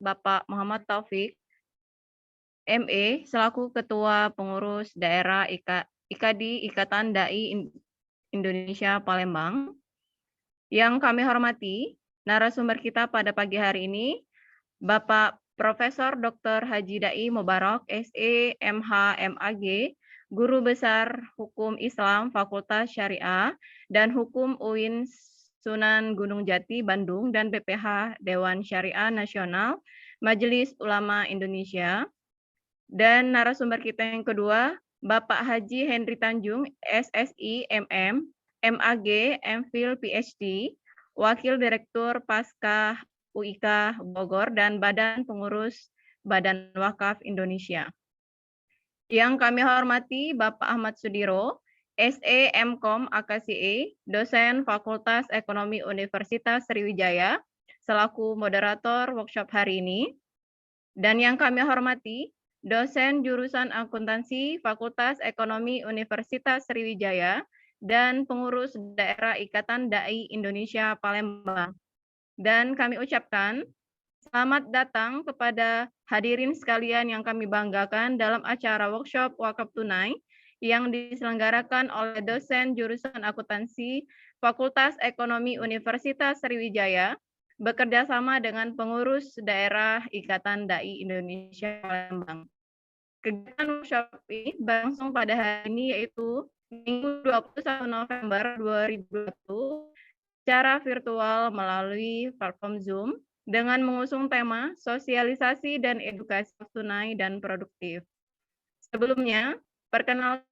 Bapak Muhammad Taufik, ME, selaku Ketua Pengurus Daerah IKADI Ikatan Dai Indonesia Palembang. Yang kami hormati, narasumber kita pada pagi hari ini, Bapak Profesor Dr. Haji Dai Mubarak, SE, MH, MAG, Guru Besar Hukum Islam Fakultas Syariah dan Hukum UIN Sunan Gunung Jati, Bandung, dan BPH Dewan Syariah Nasional Majelis Ulama Indonesia. Dan narasumber kita yang kedua, Bapak Haji Henry Tanjung, SSI, MM, MAG, MPhil, PhD, Wakil Direktur Pasca UIK Bogor, dan Badan Pengurus Badan Wakaf Indonesia. Yang kami hormati Bapak Ahmad Sudiro, SE, MKom, AKCE, dosen Fakultas Ekonomi Universitas Sriwijaya, selaku moderator workshop hari ini. Dan yang kami hormati, dosen jurusan akuntansi Fakultas Ekonomi Universitas Sriwijaya dan pengurus daerah Ikatan Dai Indonesia Palembang. Dan kami ucapkan selamat datang kepada hadirin sekalian yang kami banggakan dalam acara workshop wakaf tunai yang diselenggarakan oleh dosen jurusan akuntansi Fakultas Ekonomi Universitas Sriwijaya bekerja sama dengan pengurus daerah Ikatan Dai Indonesia Palembang. Kegiatan workshop ini berlangsung pada hari ini yaitu Minggu 21 November 2020 secara virtual melalui platform Zoom dengan mengusung tema sosialisasi dan edukasi tunai dan produktif. Sebelumnya, perkenalkan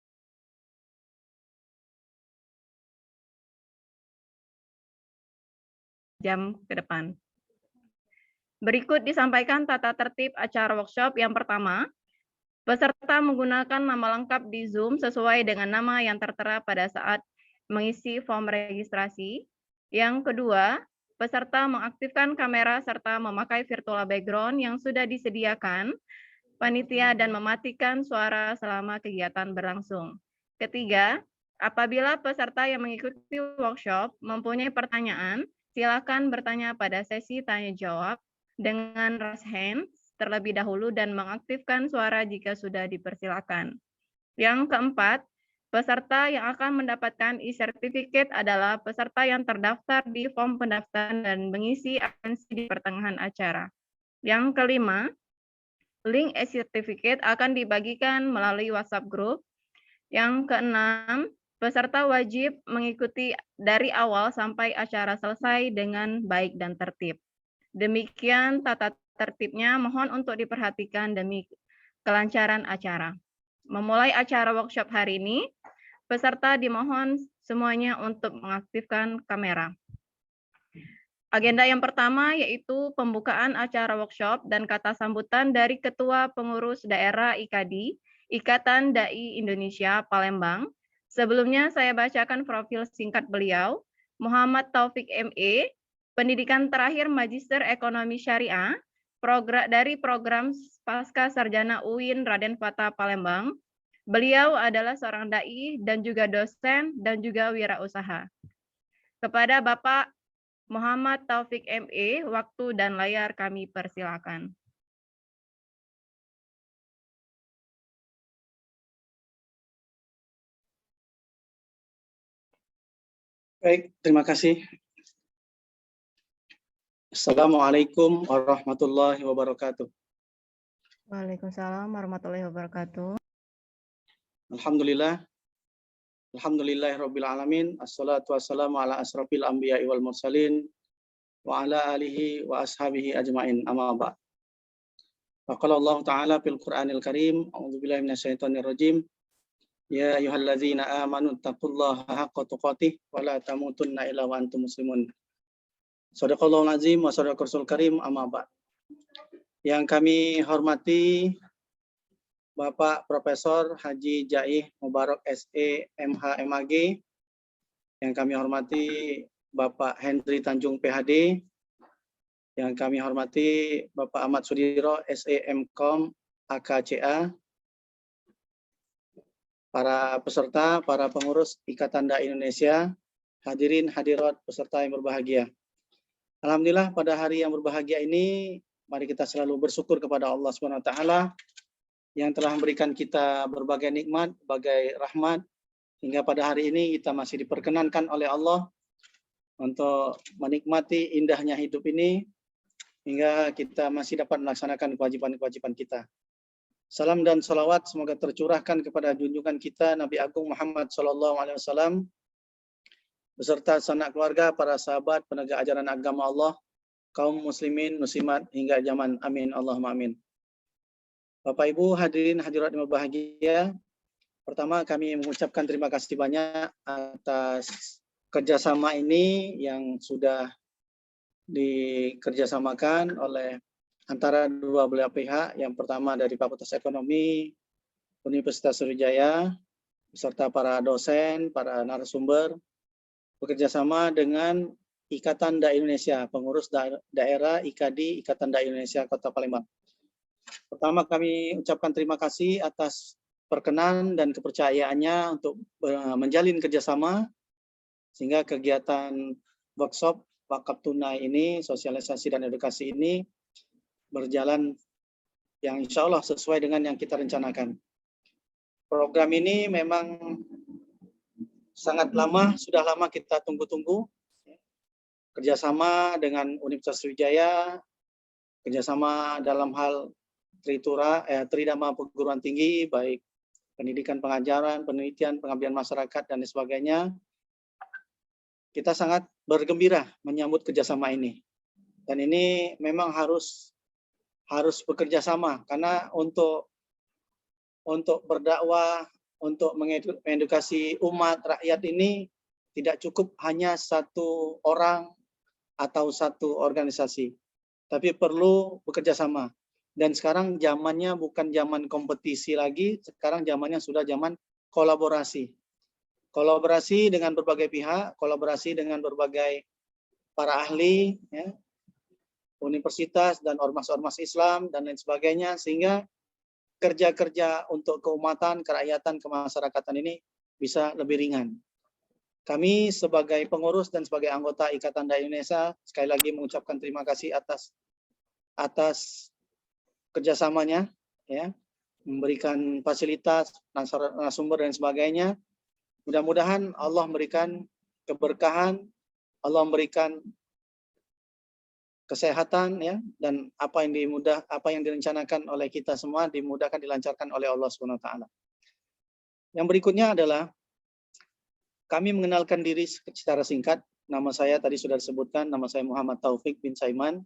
jam ke depan. Berikut disampaikan tata tertib acara workshop. Yang pertama, peserta menggunakan nama lengkap di Zoom sesuai dengan nama yang tertera pada saat mengisi form registrasi. Yang kedua, peserta mengaktifkan kamera serta memakai virtual background yang sudah disediakan panitia dan mematikan suara selama kegiatan berlangsung. Ketiga, apabila peserta yang mengikuti workshop mempunyai pertanyaan, silakan bertanya pada sesi tanya jawab dengan raise hand terlebih dahulu dan mengaktifkan suara jika sudah dipersilakan. Yang keempat, peserta yang akan mendapatkan e-certificate adalah peserta yang terdaftar di form pendaftaran dan mengisi absensi di pertengahan acara. Yang kelima, link e-certificate akan dibagikan melalui WhatsApp group. Yang keenam, peserta wajib mengikuti dari awal sampai acara selesai dengan baik dan tertib. Demikian tata tertibnya, mohon untuk diperhatikan demi kelancaran acara. Memulai acara workshop hari ini, peserta dimohon semuanya untuk mengaktifkan kamera. Agenda yang pertama yaitu pembukaan acara workshop dan kata sambutan dari Ketua Pengurus Daerah IKADI, Ikatan Dai Indonesia Palembang. Sebelumnya saya bacakan profil singkat beliau. Muhammad Taufik ME, pendidikan terakhir Magister Ekonomi Syariah, dari program Pasca Sarjana UIN Raden Fatah Palembang. Beliau adalah seorang dai dan juga dosen dan juga wirausaha. Kepada Bapak Muhammad Taufik ME, waktu dan layar kami persilakan. Baik, terima kasih. Assalamualaikum warahmatullahi wabarakatuh. Waalaikumsalam warahmatullahi wabarakatuh. Alhamdulillah. Alhamdulillahirabbil alamin. Assalatu wassalamu ala asrofil anbiya'i wal mursalin wa ala alihi wa ashabihi ajmain. Amma ba'd. Faqala Allah Ta'ala fil Qur'anil Karim, a'udzubillahi minasyaitonir rajim. Ya ayyuhalladzina amanu taqullaha haqqa tuqatih wa la tamutunna illa wa antum muslimun. Shadaqallahul azim wa shadaqar rasul karim, amma ba'd. Yang kami hormati Bapak Profesor Haji Dai Mubarak SE MH MAG, yang kami hormati Bapak Henry Tanjung PhD, yang kami hormati Bapak Ahmad Sudiro SE MKom AKCA, para peserta, para pengurus Ikatan Dai Indonesia, hadirin hadirat peserta yang berbahagia. Alhamdulillah pada hari yang berbahagia ini Mari kita selalu bersyukur kepada Allah Subhanahu wa taala yang telah memberikan kita berbagai nikmat, berbagai rahmat, hingga pada hari ini kita masih diperkenankan oleh Allah untuk menikmati indahnya hidup ini, hingga kita masih dapat melaksanakan kewajiban-kewajiban kita. Salam dan salawat semoga tercurahkan kepada junjungan kita Nabi Agung Muhammad SAW beserta sanak keluarga, para sahabat, penegak ajaran agama Allah, kaum muslimin, muslimat hingga zaman amin Allahumma amin. Bapak Ibu hadirin hadirat yang berbahagia, pertama kami mengucapkan terima kasih banyak atas kerjasama ini yang sudah dikerjasamakan oleh antara dua belah pihak. Yang pertama dari Fakultas Ekonomi Universitas Sriwijaya beserta para dosen, para narasumber, bekerjasama dengan Ikatan Dai Indonesia, pengurus daerah IKADI, Ikatan Dai Indonesia Kota Palembang. Pertama kami ucapkan terima kasih atas perkenan dan kepercayaannya untuk menjalin kerjasama sehingga kegiatan workshop wakaf tunai ini, sosialisasi dan edukasi ini berjalan yang insya Allah sesuai dengan yang kita rencanakan. Program ini memang sangat lama, sudah lama kita tunggu-tunggu. Kerjasama dengan Universitas Sriwijaya, kerjasama dalam hal tridharma perguruan tinggi, baik pendidikan pengajaran, penelitian, pengabdian masyarakat, dan sebagainya. Kita sangat bergembira menyambut kerjasama ini. Dan ini memang harus bekerja sama, karena untuk berdakwah, untuk mengedukasi umat, rakyat ini tidak cukup hanya satu orang atau satu organisasi, tapi perlu bekerja sama. Dan sekarang zamannya bukan zaman kompetisi lagi, sekarang zamannya sudah zaman kolaborasi. Kolaborasi dengan berbagai pihak, kolaborasi dengan berbagai para ahli, ya, universitas dan ormas-ormas Islam dan lain sebagainya, sehingga kerja-kerja untuk keumatan, kerakyatan, kemasyarakatan ini bisa lebih ringan. Kami sebagai pengurus dan sebagai anggota Ikatan Dai Indonesia sekali lagi mengucapkan terima kasih atas kerjasamanya, ya, memberikan fasilitas, narasumber dan sebagainya. Mudah-mudahan Allah memberikan keberkahan, Allah memberikan kesehatan, ya, dan apa yang direncanakan oleh kita semua dimudahkan, dilancarkan oleh Allah Subhanahu wa taala. Yang berikutnya adalah kami mengenalkan diri secara singkat. Nama saya tadi sudah disebutkan, nama saya Muhammad Taufik bin Saiman.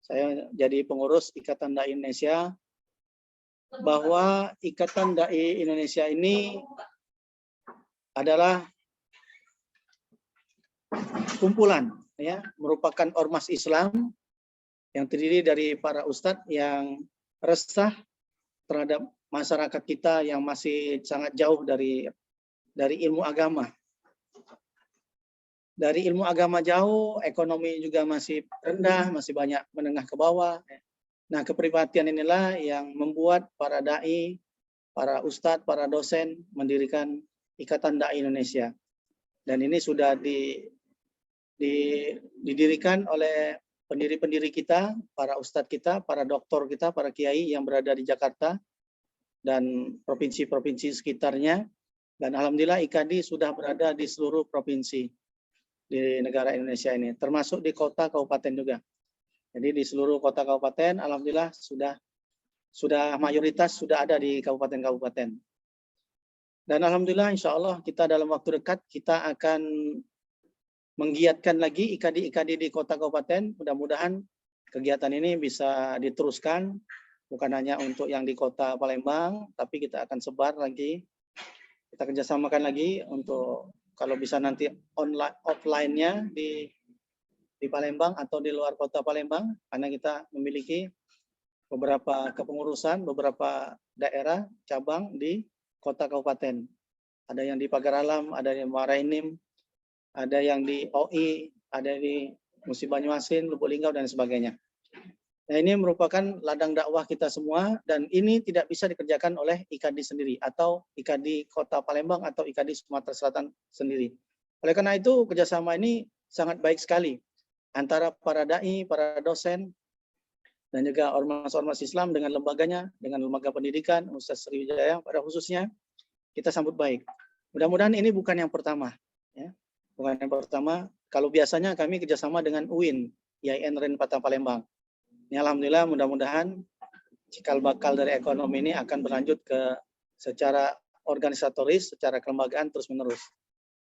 Saya jadi pengurus Ikatan Dai Indonesia, bahwa Ikatan Dai Indonesia ini adalah kumpulan, ya, merupakan ormas Islam yang terdiri dari para ustadz yang resah terhadap masyarakat kita yang masih sangat jauh dari ilmu agama. Dari ilmu agama jauh, ekonomi juga masih rendah, masih banyak menengah ke bawah. Nah, kepribadian inilah yang membuat para dai, para ustadz, para dosen mendirikan Ikatan Dai Indonesia. Dan ini sudah didirikan oleh pendiri-pendiri kita, para ustadz kita, para doktor kita, para kiai yang berada di Jakarta dan provinsi-provinsi sekitarnya. Dan alhamdulillah IKADI sudah berada di seluruh provinsi di negara Indonesia ini, termasuk di kota kabupaten juga. Jadi di seluruh kota kabupaten alhamdulillah sudah mayoritas sudah ada di kabupaten-kabupaten. Dan alhamdulillah insya Allah kita dalam waktu dekat kita akan menggiatkan lagi IKADI di kota kabupaten. Mudah-mudahan kegiatan ini bisa diteruskan, bukan hanya untuk yang di kota Palembang, tapi kita akan sebar lagi. Kita kerjasamakan lagi untuk kalau bisa nanti offline-nya di Palembang atau di luar kota Palembang, karena kita memiliki beberapa kepengurusan, beberapa daerah cabang di kota kabupaten. Ada yang di Pagar Alam, ada yang di Muarainim, ada yang di OI, ada di Musi Banyuasin, Lubuk Linggau dan sebagainya. Nah, ini merupakan ladang dakwah kita semua, dan ini tidak bisa dikerjakan oleh IKADI sendiri atau IKADI Kota Palembang atau IKADI Sumatera Selatan sendiri. Oleh karena itu kerjasama ini sangat baik sekali antara para dai, para dosen, dan juga ormas-ormas Islam dengan lembaganya, dengan lembaga pendidikan, Ustaz Sriwijaya pada khususnya, kita sambut baik. Mudah-mudahan ini bukan yang pertama. Ya. Bukan yang pertama. Kalau biasanya kami kerjasama dengan UIN, IAIN Renpata Palembang. Ini alhamdulillah mudah-mudahan cikal bakal dari ekonomi ini akan berlanjut ke secara organisatoris, secara kelembagaan terus-menerus.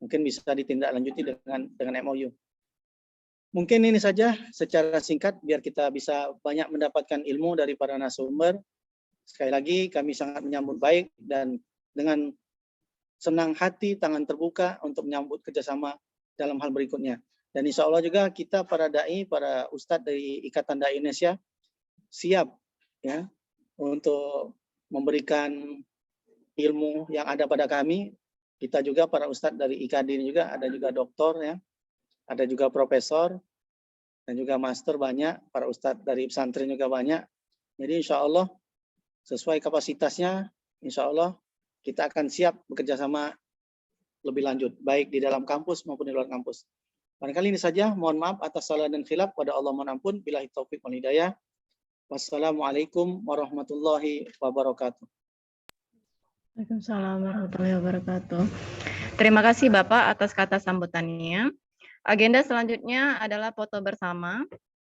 Mungkin bisa ditindaklanjuti dengan MOU. Mungkin ini saja secara singkat biar kita bisa banyak mendapatkan ilmu dari para narasumber. Sekali lagi kami sangat menyambut baik dan dengan senang hati, tangan terbuka untuk menyambut kerjasama dalam hal berikutnya. Dan insya Allah juga kita para dai, para ustadz dari Ikatan Dai Indonesia siap ya untuk memberikan ilmu yang ada pada kami. Kita juga para ustadz dari IKAD ini juga ada juga doktor ya. Ada juga profesor, dan juga master banyak, para ustadz dari pesantren juga banyak. Jadi insya Allah sesuai kapasitasnya, insya Allah kita akan siap bekerja sama lebih lanjut, baik di dalam kampus maupun di luar kampus. Barangkali ini saja, mohon maaf atas salah dan khilaf, pada Allah mohon ampun, billahi taufiq wal hidayah. Wassalamualaikum warahmatullahi wabarakatuh. Waalaikumsalam warahmatullahi wabarakatuh. Terima kasih Bapak atas kata sambutannya. Agenda selanjutnya adalah foto bersama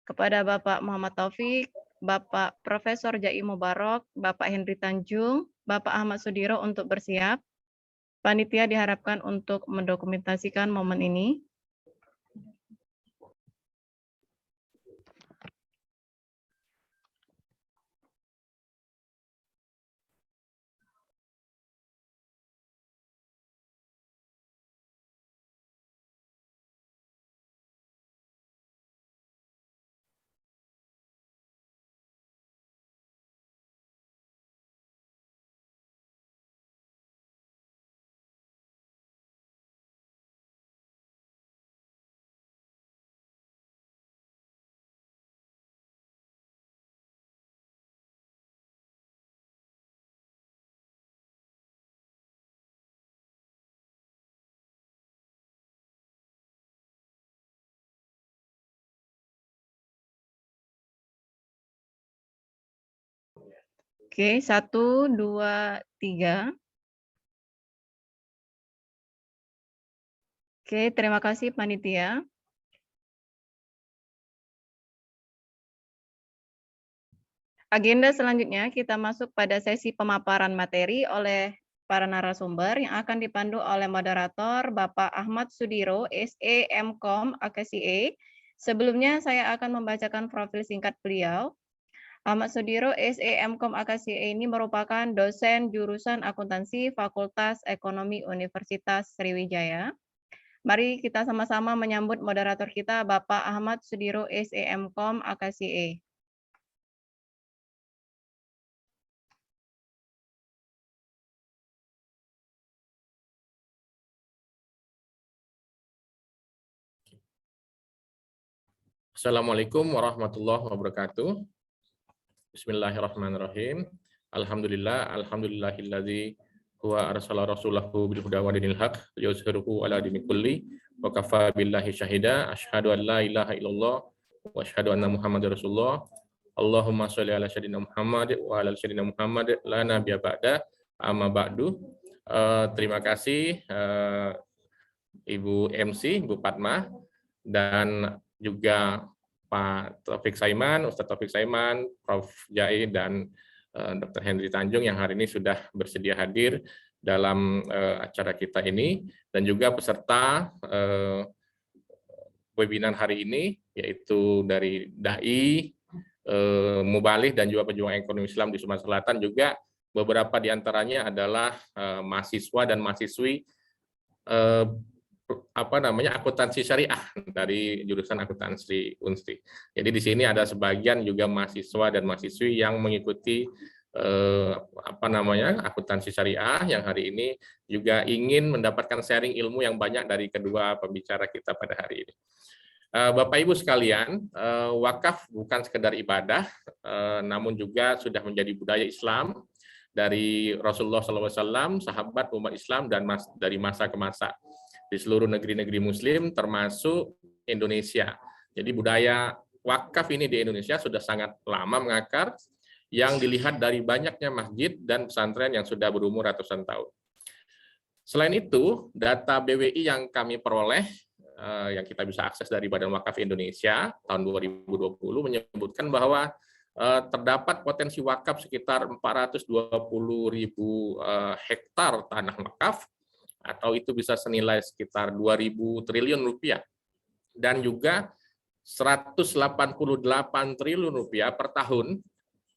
kepada Bapak Muhammad Taufik, Bapak Profesor Jai Mubarok, Bapak Henry Tanjung, Bapak Ahmad Sudiro untuk bersiap. Panitia diharapkan untuk mendokumentasikan momen ini. Oke, 1, 2, 3. Oke, terima kasih panitia. Agenda selanjutnya kita masuk pada sesi pemaparan materi oleh para narasumber yang akan dipandu oleh moderator Bapak Ahmad Sudiro, SE MKom AKSIE. Sebelumnya saya akan membacakan profil singkat beliau. Ahmad Sudiro, SE MKom AKSIE ini merupakan dosen jurusan akuntansi Fakultas Ekonomi Universitas Sriwijaya. Mari kita sama-sama menyambut moderator kita, Bapak Ahmad Sudiro, SE MKom AKSIE. Assalamualaikum warahmatullahi wabarakatuh. Bismillahirrahmanirrahim. Alhamdulillahilladzi huwa arsala rasulahu bil huda wa dinil haq yuzhiruhu ala dini kulli wa kafa billahi syahida asyhadu an la ilaha illallah wa asyhadu anna muhammadar rasulullah. Allahumma sholli ala sayyidina Muhammad wa ala sayyidina Muhammad la nabiyya ba'da amma ba'du. Terima kasih Ibu MC, Ibu Padma, dan juga Pak Taufik Saiman, Ustadz Taufik Saiman, Prof. Jai, dan Dr. Henry Tanjung yang hari ini sudah bersedia hadir dalam acara kita ini, dan juga peserta webinar hari ini, yaitu dari DAI, Mubalih, dan juga pejuang ekonomi Islam di Sumatera Selatan. Juga beberapa di antaranya adalah mahasiswa dan mahasiswi akuntansi syariah dari jurusan akuntansi Unstri. Jadi di sini ada sebagian juga mahasiswa dan mahasiswi yang mengikuti akuntansi syariah yang hari ini juga ingin mendapatkan sharing ilmu yang banyak dari kedua pembicara kita pada hari ini. Bapak Ibu sekalian, wakaf bukan sekedar ibadah, namun juga sudah menjadi budaya Islam dari Rasulullah SAW, sahabat umat Islam, dan dari masa ke masa di seluruh negeri-negeri Muslim termasuk Indonesia. Jadi budaya wakaf ini di Indonesia sudah sangat lama mengakar, yang dilihat dari banyaknya masjid dan pesantren yang sudah berumur ratusan tahun. Selain itu, data BWI yang kami peroleh, yang kita bisa akses dari Badan Wakaf Indonesia tahun 2020 menyebutkan bahwa terdapat potensi wakaf sekitar 420.000 hektar tanah wakaf, atau itu bisa senilai sekitar 2.000 triliun rupiah, dan juga 188 triliun rupiah per tahun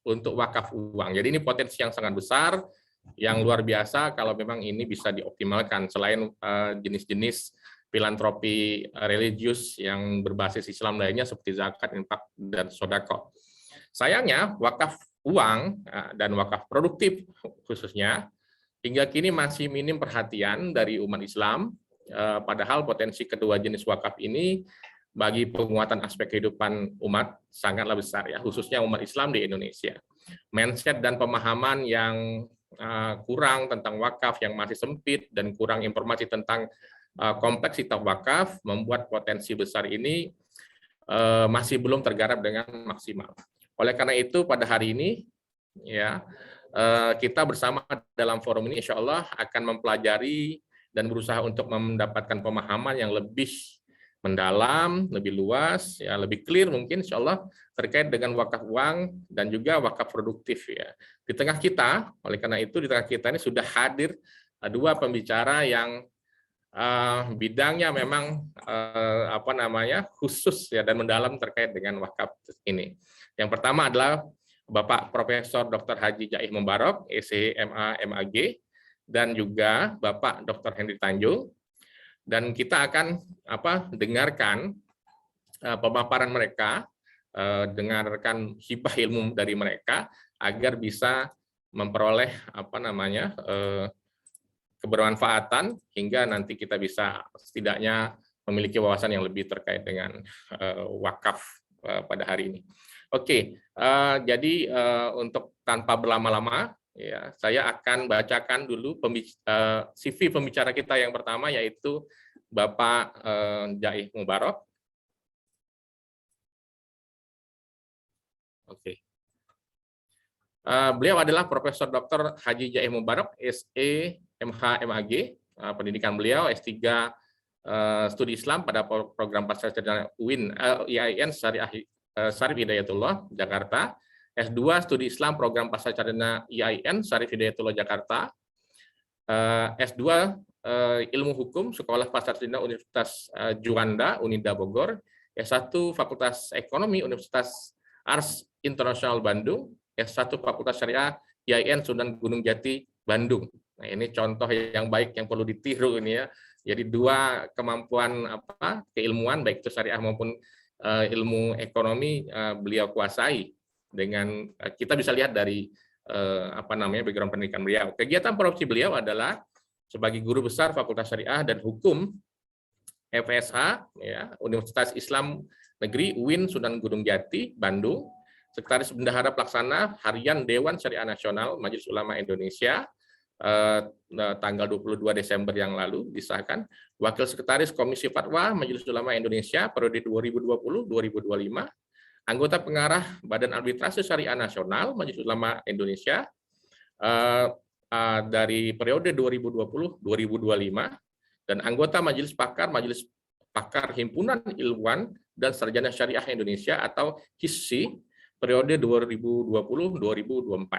untuk wakaf uang. Jadi ini potensi yang sangat besar, yang luar biasa kalau memang ini bisa dioptimalkan, selain jenis-jenis filantropi religius yang berbasis Islam lainnya seperti zakat, infak, dan sodako. Sayangnya wakaf uang dan wakaf produktif khususnya hingga kini masih minim perhatian dari umat Islam, padahal potensi kedua jenis wakaf ini bagi penguatan aspek kehidupan umat sangatlah besar, ya, khususnya umat Islam di Indonesia. Mindset dan pemahaman yang kurang tentang wakaf, yang masih sempit dan kurang informasi tentang kompleksitas wakaf membuat potensi besar ini masih belum tergarap dengan maksimal. Oleh karena itu pada hari ini, ya, kita bersama dalam forum ini insya Allah akan mempelajari dan berusaha untuk mendapatkan pemahaman yang lebih mendalam, lebih luas, ya, lebih clear mungkin insya Allah terkait dengan wakaf uang dan juga wakaf produktif, ya. Di tengah kita, oleh karena itu di tengah kita ini sudah hadir dua pembicara yang bidangnya memang khusus, ya, dan mendalam terkait dengan wakaf ini. Yang pertama adalah Bapak Profesor Dr. Haji Jaih Mubarok, SE MA MAG, dan juga Bapak Dr. Henry Tanjung. Dan kita akan dengarkan pemaparan mereka, dengarkan hibah ilmu dari mereka agar bisa memperoleh kebermanfaatan hingga nanti kita bisa setidaknya memiliki wawasan yang lebih terkait dengan wakaf pada hari ini. Oke, jadi untuk tanpa berlama-lama, ya, saya akan bacakan dulu CV pembicara kita yang pertama, yaitu Bapak Jaih Mubarok. Oke. Beliau adalah Profesor Dr. Haji Jaih Mubarok, SE MH MAG. Pendidikan beliau S3 Studi Islam pada program Pasca Sarjana UIN IAIN Syarif Hidayatullah Jakarta. S2 Studi Islam program Pasca Sarjana IAIN Syarif Hidayatullah Jakarta. S2 Ilmu Hukum Sekolah Pasca Sarjana Universitas Juanda Unida Bogor. S1 Fakultas Ekonomi Universitas Ars Internasional Bandung. S1 Fakultas Syariah IAIN Sunan Gunung Jati Bandung. Nah, ini contoh yang baik yang perlu ditiru ini, ya. Jadi dua kemampuan keilmuan baik itu syariah maupun ilmu ekonomi beliau kuasai. Dengan kita bisa lihat dari background pendidikan beliau. Kegiatan profesi beliau adalah sebagai guru besar Fakultas Syariah dan Hukum FSH, ya, Universitas Islam Negeri UIN Sunan Gunung Jati Bandung. Sekretaris Bendahara Pelaksana Harian Dewan Syariah Nasional Majelis Ulama Indonesia, tanggal 22 Desember yang lalu disahkan. Wakil Sekretaris Komisi Fatwa Majelis Ulama Indonesia periode 2020-2025. Anggota pengarah Badan Arbitrase Syariah Nasional Majelis Ulama Indonesia dari periode 2020-2025, dan anggota Majelis Pakar Himpunan Ilmuwan dan Sarjana Syariah Indonesia atau HISSI periode 2020-2024.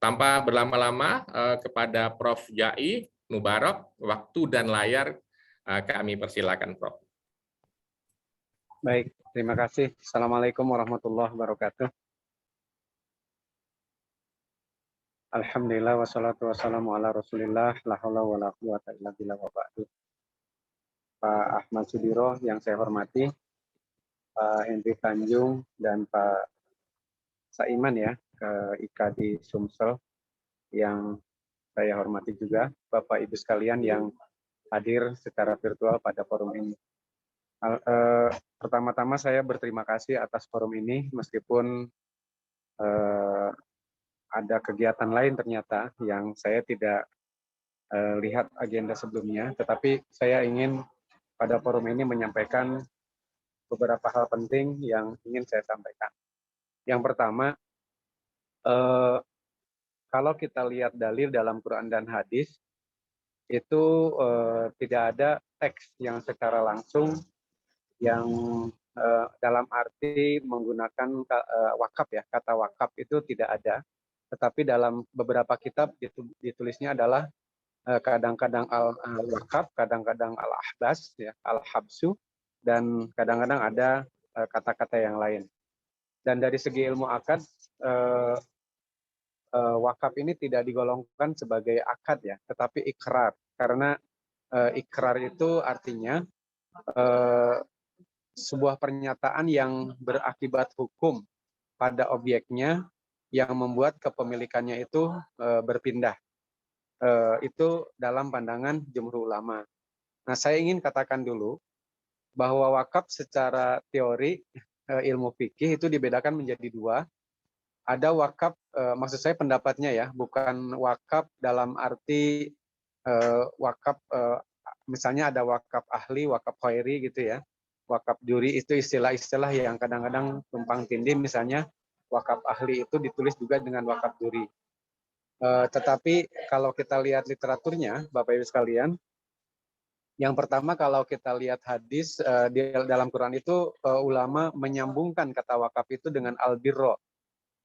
Tanpa berlama-lama, kepada Prof. Jaih Mubarok, waktu dan layar kami persilakan, Prof. Baik, terima kasih. Assalamualaikum warahmatullahi wabarakatuh. Alhamdulillah wassalatu wassalamu ala Rasulillah la haula wala quwata illa billah wa ba'du. Pak Ahmad Sudiro yang saya hormati, Pak Henry Tanjung dan Pak Saiman, ya, ke IKADI Sumsel yang saya hormati juga, Bapak Ibu sekalian yang hadir secara virtual pada forum ini. Pertama-tama saya berterima kasih atas forum ini, meskipun ada kegiatan lain ternyata yang saya tidak lihat agenda sebelumnya, tetapi saya ingin pada forum ini menyampaikan beberapa hal penting yang ingin saya sampaikan. Yang pertama, kalau kita lihat dalil dalam Quran dan hadis, itu tidak ada teks yang secara langsung yang dalam arti menggunakan wakaf ya, kata wakaf itu tidak ada. Tetapi dalam beberapa kitab ditulisnya adalah kadang-kadang al-wakaf, kadang-kadang al-ahbas, ya, al-habsu, dan kadang-kadang ada kata-kata yang lain. Dan dari segi ilmu akad, wakaf ini tidak digolongkan sebagai akad ya, tetapi ikrar. Karena ikrar itu artinya sebuah pernyataan yang berakibat hukum pada objeknya yang membuat kepemilikannya itu berpindah. Itu dalam pandangan jumhur ulama. Nah, saya ingin katakan dulu bahwa wakaf secara teori ilmu fikih itu dibedakan menjadi dua. Ada wakaf, maksud saya pendapatnya ya, bukan wakaf dalam arti wakaf, misalnya ada wakaf ahli, wakaf khairi gitu ya. Wakaf juri itu istilah-istilah yang kadang-kadang tumpang tindih, misalnya wakaf ahli itu ditulis juga dengan wakaf juri. Tetapi kalau kita lihat literaturnya, Bapak Ibu sekalian, yang pertama kalau kita lihat hadis di dalam Quran itu ulama menyambungkan kata wakaf itu dengan al-birro.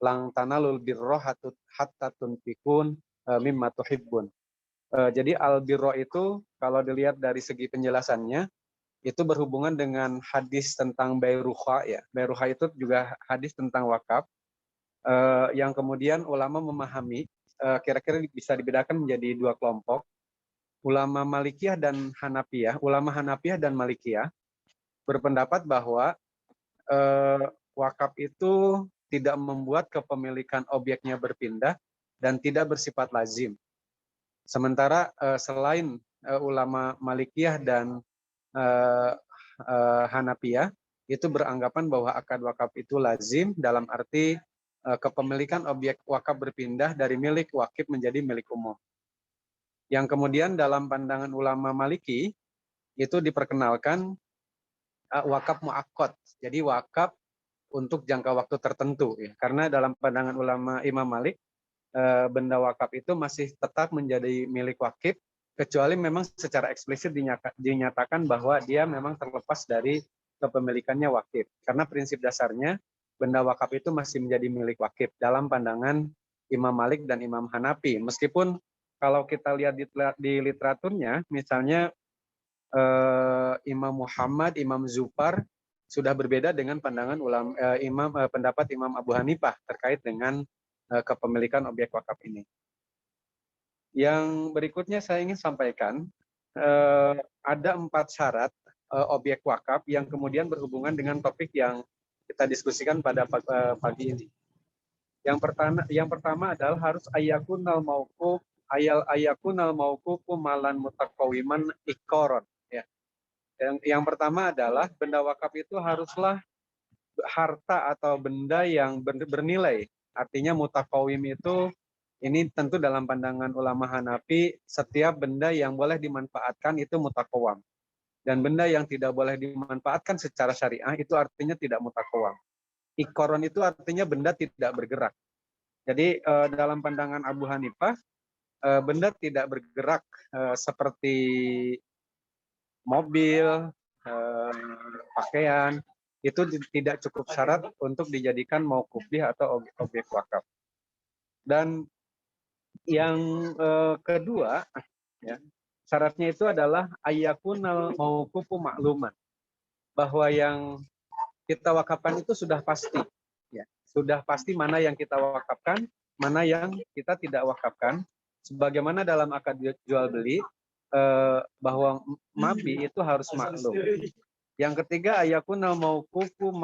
Lang tanalul birro hatta tunfikun mimma tuhibbun. Jadi al-birro itu kalau dilihat dari segi penjelasannya itu berhubungan dengan hadis tentang bayruha ya. Bayruha itu juga hadis tentang wakaf yang kemudian ulama memahami kira-kira bisa dibedakan menjadi dua kelompok. Ulama Malikiyah dan Hanafiyah. Ulama Hanafiyah dan Malikiyah berpendapat bahwa wakaf itu tidak membuat kepemilikan objeknya berpindah dan tidak bersifat lazim. Sementara selain ulama Malikiyah dan Hanafiyah itu beranggapan bahwa akad wakaf itu lazim dalam arti kepemilikan objek wakaf berpindah dari milik wakif menjadi milik umum. Yang kemudian dalam pandangan ulama Maliki itu diperkenalkan wakaf muakkad. Jadi wakaf untuk jangka waktu tertentu ya. Karena dalam pandangan ulama Imam Malik benda wakaf itu masih tetap menjadi milik wakif kecuali memang secara eksplisit dinyatakan bahwa dia memang terlepas dari kepemilikannya wakif. Karena prinsip dasarnya benda wakaf itu masih menjadi milik wakif dalam pandangan Imam Malik dan Imam Hanafi. Meskipun kalau kita lihat di literaturnya, misalnya Imam Muhammad, Imam Zufar sudah berbeda dengan pandangan pendapat Imam Abu Hanifah terkait dengan kepemilikan objek wakaf ini. Yang berikutnya saya ingin sampaikan, ada 4 syarat objek wakaf yang kemudian berhubungan dengan topik yang kita diskusikan pada pagi ini. Yang pertama adalah harus ayakunal mauqufu malan mutaqawiman ikoron. Yang pertama adalah benda wakaf itu haruslah harta atau benda yang bernilai. Artinya mutaqawim itu ini tentu dalam pandangan ulama Hanafi setiap benda yang boleh dimanfaatkan itu mutaqawam. Dan benda yang tidak boleh dimanfaatkan secara syariah itu artinya tidak mutaqawam. Ikoron itu artinya benda tidak bergerak. Jadi dalam pandangan Abu Hanifah benda tidak bergerak seperti mobil, pakaian, itu tidak cukup syarat untuk dijadikan mauqufih atau objek wakaf. Dan yang kedua, ya, syaratnya itu adalah ayakunal mauqufu ma'luman, bahwa yang kita wakafkan itu sudah pasti, ya, sudah pasti mana yang kita wakafkan, mana yang kita tidak wakafkan. Sebagaimana dalam akad jual beli, bahwa mabi itu harus maklum. Yang ketiga ayakunal mauqufu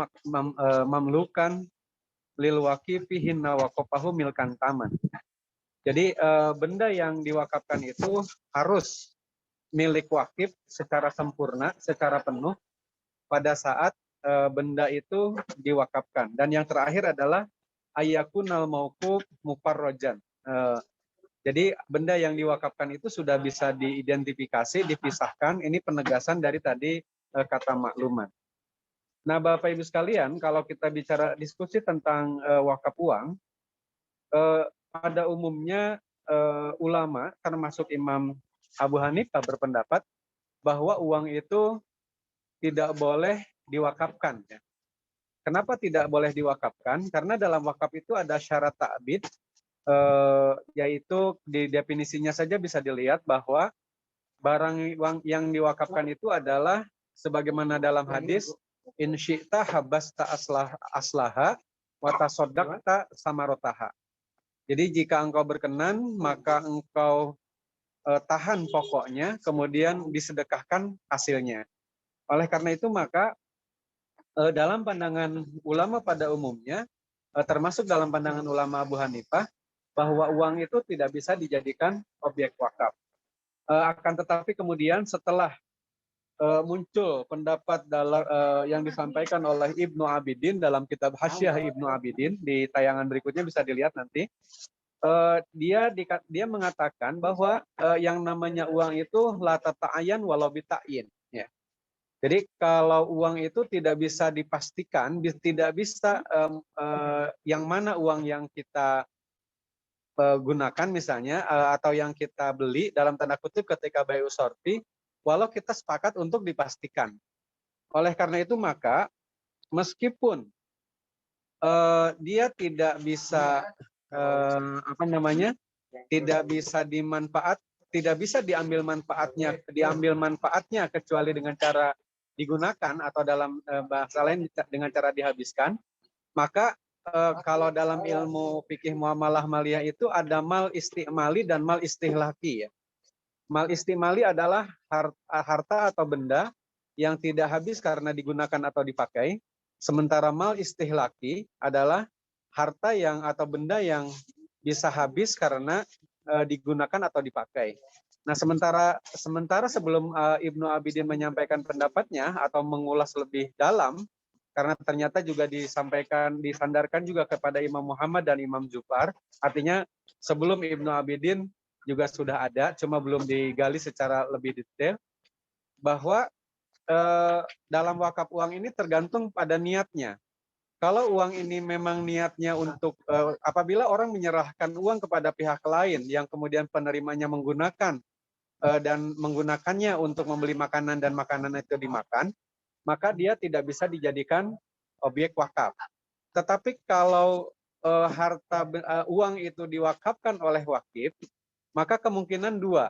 mamlukan lil waqifi hinna waqafahu milkan taman. Jadi benda yang diwakafkan itu harus milik wakif secara sempurna, secara penuh pada saat benda itu diwakafkan. Dan yang terakhir adalah ayakunal mauquf mufarrojan. Jadi benda yang diwakafkan itu sudah bisa diidentifikasi, dipisahkan. Ini penegasan dari tadi kata maklumat. Nah, Bapak Ibu sekalian, kalau kita bicara diskusi tentang wakaf uang, pada umumnya ulama termasuk Imam Abu Hanifah berpendapat bahwa uang itu tidak boleh diwakafkan. Ya. Kenapa tidak boleh diwakafkan? Karena dalam wakaf itu ada syarat ta'bid, yaitu di definisinya saja bisa dilihat bahwa barang yang diwakafkan itu adalah sebagaimana dalam hadis, in syi'ta habasta aslaha wa tasaddaqta samarotaha. Jadi jika engkau berkenan, maka engkau tahan pokoknya, kemudian disedekahkan hasilnya. Oleh karena itu maka dalam pandangan ulama pada umumnya, termasuk dalam pandangan ulama Abu Hanifah, bahwa uang itu tidak bisa dijadikan objek wakaf. Akan tetapi kemudian setelah muncul pendapat yang disampaikan oleh Ibnu Abidin dalam kitab Hasyiah Ibnu Abidin, di tayangan berikutnya bisa dilihat nanti, dia mengatakan bahwa yang namanya uang itu la tata'ayyan walau bita'yin. Ya. Jadi kalau uang itu tidak bisa dipastikan, tidak bisa yang mana uang yang kita gunakan misalnya atau yang kita beli dalam tanda kutip ketika bayu sorti, walau kita sepakat untuk dipastikan. Oleh karena itu maka meskipun dia tidak bisa tidak bisa tidak bisa diambil manfaatnya kecuali dengan cara digunakan atau dalam bahasa lain dengan cara dihabiskan, maka kalau dalam ilmu fikih muamalah maliyah itu ada mal istimali dan mal istihlaki ya. Mal istimali adalah harta atau benda yang tidak habis karena digunakan atau dipakai, sementara mal istihlaki adalah harta yang atau benda yang bisa habis karena digunakan atau dipakai. Nah, sementara sebelum Ibnu Abidin menyampaikan pendapatnya atau mengulas lebih dalam, karena ternyata juga disandarkan juga kepada Imam Muhammad dan Imam Zufar, artinya sebelum Ibnu Abidin juga sudah ada, cuma belum digali secara lebih detail, bahwa dalam wakaf uang ini tergantung pada niatnya. Kalau uang ini memang niatnya untuk apabila orang menyerahkan uang kepada pihak lain yang kemudian penerimanya menggunakan dan menggunakannya untuk membeli makanan dan makanan itu dimakan, maka dia tidak bisa dijadikan objek wakaf. Tetapi kalau uang itu diwakafkan oleh wakif, maka kemungkinan dua.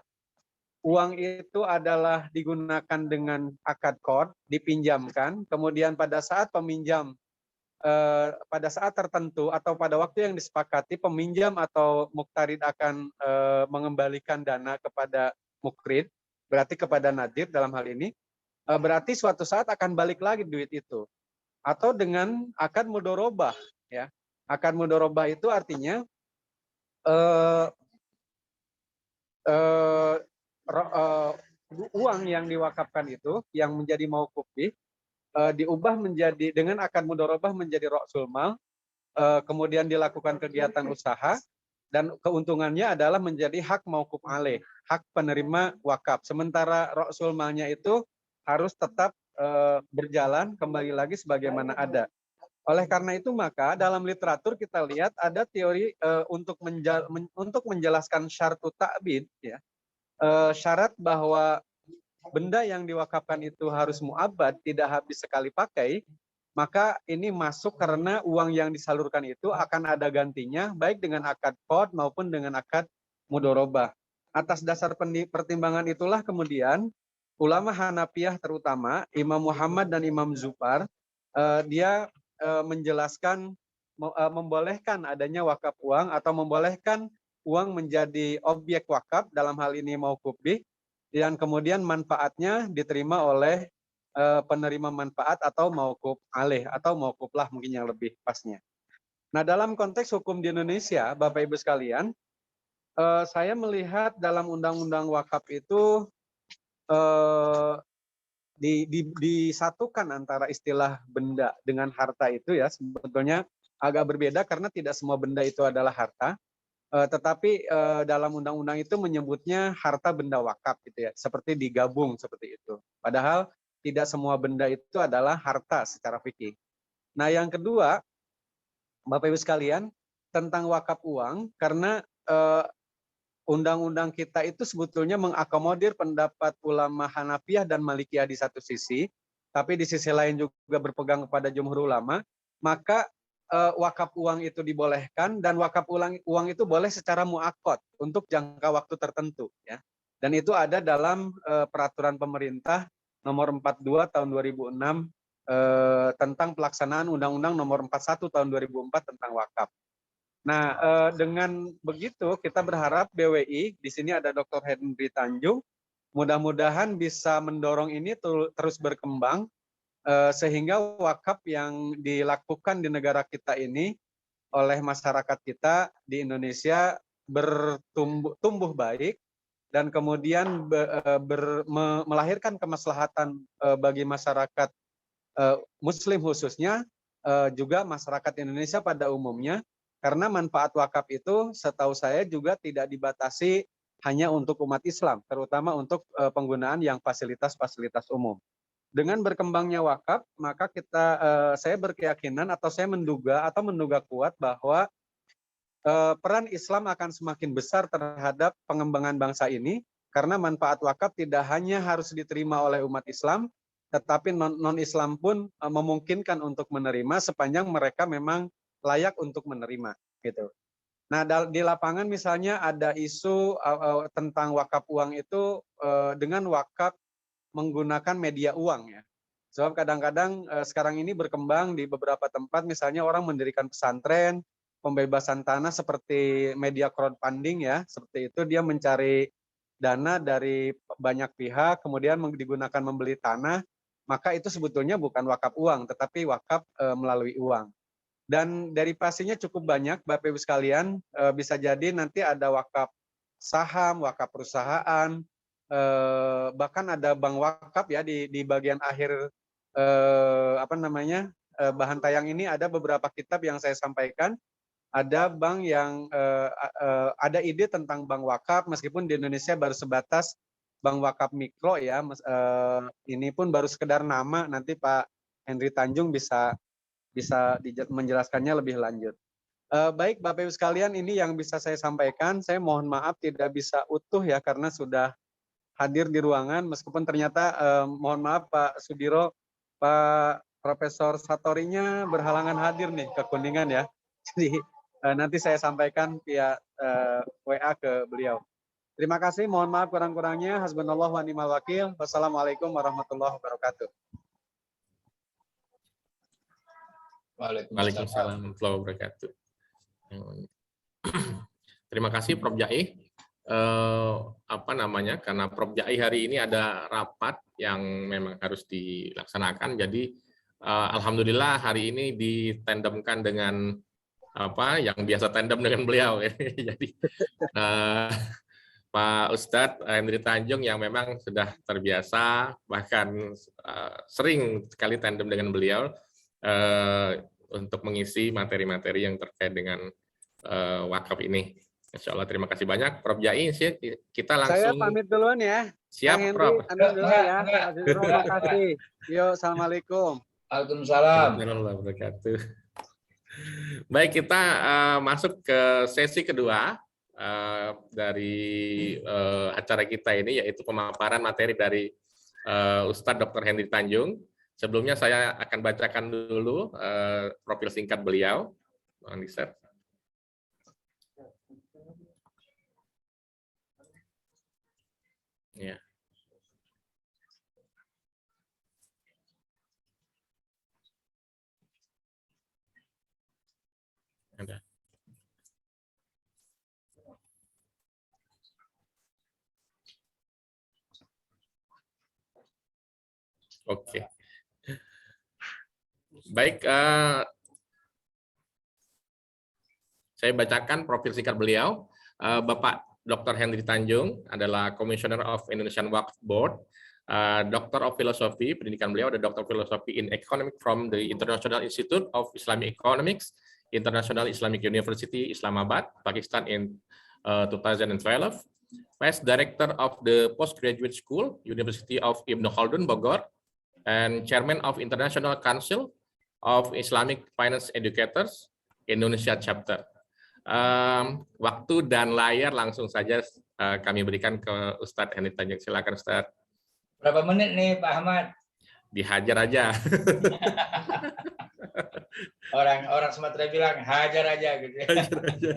Uang itu adalah digunakan dengan akad qard, dipinjamkan, kemudian pada saat peminjam pada saat tertentu atau pada waktu yang disepakati, peminjam atau muktarid akan mengembalikan dana kepada mukrid, berarti kepada nadir dalam hal ini, berarti suatu saat akan balik lagi duit itu. Atau dengan akad mudorobah. Ya. Akad mudorobah itu artinya uang yang diwakafkan itu, yang menjadi mauquf bih, diubah menjadi dengan akad mudorobah menjadi ra'sul mal, kemudian dilakukan kegiatan usaha, dan keuntungannya adalah menjadi hak mauquf alaih, hak penerima wakaf. Sementara ra'sul malnya itu harus tetap berjalan kembali lagi sebagaimana ada. Oleh karena itu maka dalam literatur kita lihat ada teori untuk menjelaskan syartu ta'bid, ya, syarat bahwa benda yang diwakafkan itu harus mu'abbad, tidak habis sekali pakai, maka ini masuk karena uang yang disalurkan itu akan ada gantinya, baik dengan akad qard maupun dengan akad mudorobah. Atas dasar pertimbangan itulah kemudian ulama Hanafiyah terutama Imam Muhammad dan Imam Zufar, dia menjelaskan membolehkan adanya wakaf uang atau membolehkan uang menjadi objek wakaf, dalam hal ini mauquf bih, dan kemudian manfaatnya diterima oleh penerima manfaat atau mauquf alaih atau mauquf lah mungkin yang lebih pasnya. Nah, dalam konteks hukum di Indonesia, Bapak Ibu sekalian, saya melihat dalam undang-undang wakaf itu disatukan antara istilah benda dengan harta itu ya, sebetulnya agak berbeda karena tidak semua benda itu adalah harta. Tetapi dalam undang-undang itu menyebutnya harta benda wakaf gitu ya, seperti digabung seperti itu. Padahal tidak semua benda itu adalah harta secara fikih. Nah, yang kedua, Bapak Ibu sekalian, tentang wakaf uang, karena undang-undang kita itu sebetulnya mengakomodir pendapat ulama Hanafiyah dan Malikiyah di satu sisi, tapi di sisi lain juga berpegang kepada jumhur ulama, maka wakaf uang itu dibolehkan, dan wakaf uang itu boleh secara muakkad untuk jangka waktu tertentu, ya. Dan itu ada dalam peraturan pemerintah nomor 42 tahun 2006 tentang pelaksanaan Undang-Undang nomor 41 tahun 2004 tentang wakaf. Nah, dengan begitu kita berharap BWI, di sini ada Dr. Henry Tanjung, mudah-mudahan bisa mendorong ini terus berkembang, sehingga wakaf yang dilakukan di negara kita ini oleh masyarakat kita di Indonesia bertumbuh baik, dan kemudian melahirkan kemaslahatan bagi masyarakat Muslim khususnya, juga masyarakat Indonesia pada umumnya, karena manfaat wakaf itu setahu saya juga tidak dibatasi hanya untuk umat Islam, terutama untuk penggunaan yang fasilitas-fasilitas umum. Dengan berkembangnya wakaf, maka saya berkeyakinan atau saya menduga kuat bahwa peran Islam akan semakin besar terhadap pengembangan bangsa ini, karena manfaat wakaf tidak hanya harus diterima oleh umat Islam, tetapi non-Islam pun memungkinkan untuk menerima sepanjang mereka memang layak untuk menerima, gitu. Nah, di lapangan misalnya ada isu tentang wakaf uang itu dengan wakaf menggunakan media uang, ya. Sebab kadang-kadang sekarang ini berkembang di beberapa tempat, misalnya orang mendirikan pesantren, pembebasan tanah seperti media crowdfunding, ya, seperti itu, dia mencari dana dari banyak pihak, kemudian digunakan membeli tanah, maka itu sebetulnya bukan wakaf uang, tetapi wakaf melalui uang. Dan derivasinya cukup banyak, Bapak Ibu sekalian, bisa jadi nanti ada wakaf saham, wakaf perusahaan, bahkan ada bank wakaf, ya, di bagian akhir bahan tayang ini ada beberapa kitab yang saya sampaikan. Ada bank yang ada ide tentang bank wakaf, meskipun di Indonesia baru sebatas bank wakaf mikro, ya. Ini pun baru sekedar nama, nanti Pak Henry Tanjung bisa menjelaskannya lebih lanjut. Baik Bapak Ibu sekalian, ini yang bisa saya sampaikan. Saya mohon maaf tidak bisa utuh, ya, karena sudah hadir di ruangan, meskipun ternyata mohon maaf Pak Sudiro, Pak Profesor Satorinya berhalangan hadir nih ke Kuningan, ya. Jadi nanti saya sampaikan via WA ke beliau. Terima kasih, mohon maaf kurang-kurangnya. Hasbunallah wa ni'mal wakil. Wassalamualaikum warahmatullahi wabarakatuh. Waalaikumsalam warahmatullahi wabarakatuh. Terima kasih Prof. Jai. Karena Prof. Jai hari ini ada rapat yang memang harus dilaksanakan, jadi alhamdulillah hari ini ditandemkan dengan yang biasa tandem dengan beliau. Jadi Pak Ustadz Henry Tanjung yang memang sudah terbiasa, bahkan sering sekali tandem dengan beliau untuk mengisi materi-materi yang terkait dengan wakaf ini. Insya Allah, terima kasih banyak Prof. Jai. Kita langsung. Saya pamit duluan, ya. Siap, Prof. Dulu, ya. Terima kasih. Yuk, assalamualaikum. Waalaikumsalam. Warahmatullahi wabarakatuh. Baik, kita masuk ke sesi kedua dari acara kita ini, yaitu pemaparan materi dari Ustadz Dr. Henry Tanjung. Sebelumnya saya akan bacakan dulu profil singkat beliau. Mohon di-share. Ya. Ada. Oke. Baik, saya bacakan profil singkat beliau. Bapak Dr. Henry Tanjung adalah Commissioner of Indonesian Waqf Board, Doctor of Philosophy, pendidikan beliau ada Doctor of Philosophy in Economics from the International Institute of Islamic Economics, International Islamic University, Islamabad, Pakistan in 2012. Past Director of the Postgraduate School, University of Ibn Khaldun, Bogor, and Chairman of International Council of Islamic Finance Educators Indonesia Chapter. Waktu dan layar langsung saja kami berikan ke Ustadz Henry Tanjung. Silakan Ustadz. Berapa menit nih Pak Ahmad? Dihajar aja. Orang Sumatera bilang hajar aja gitu. Hajar aja.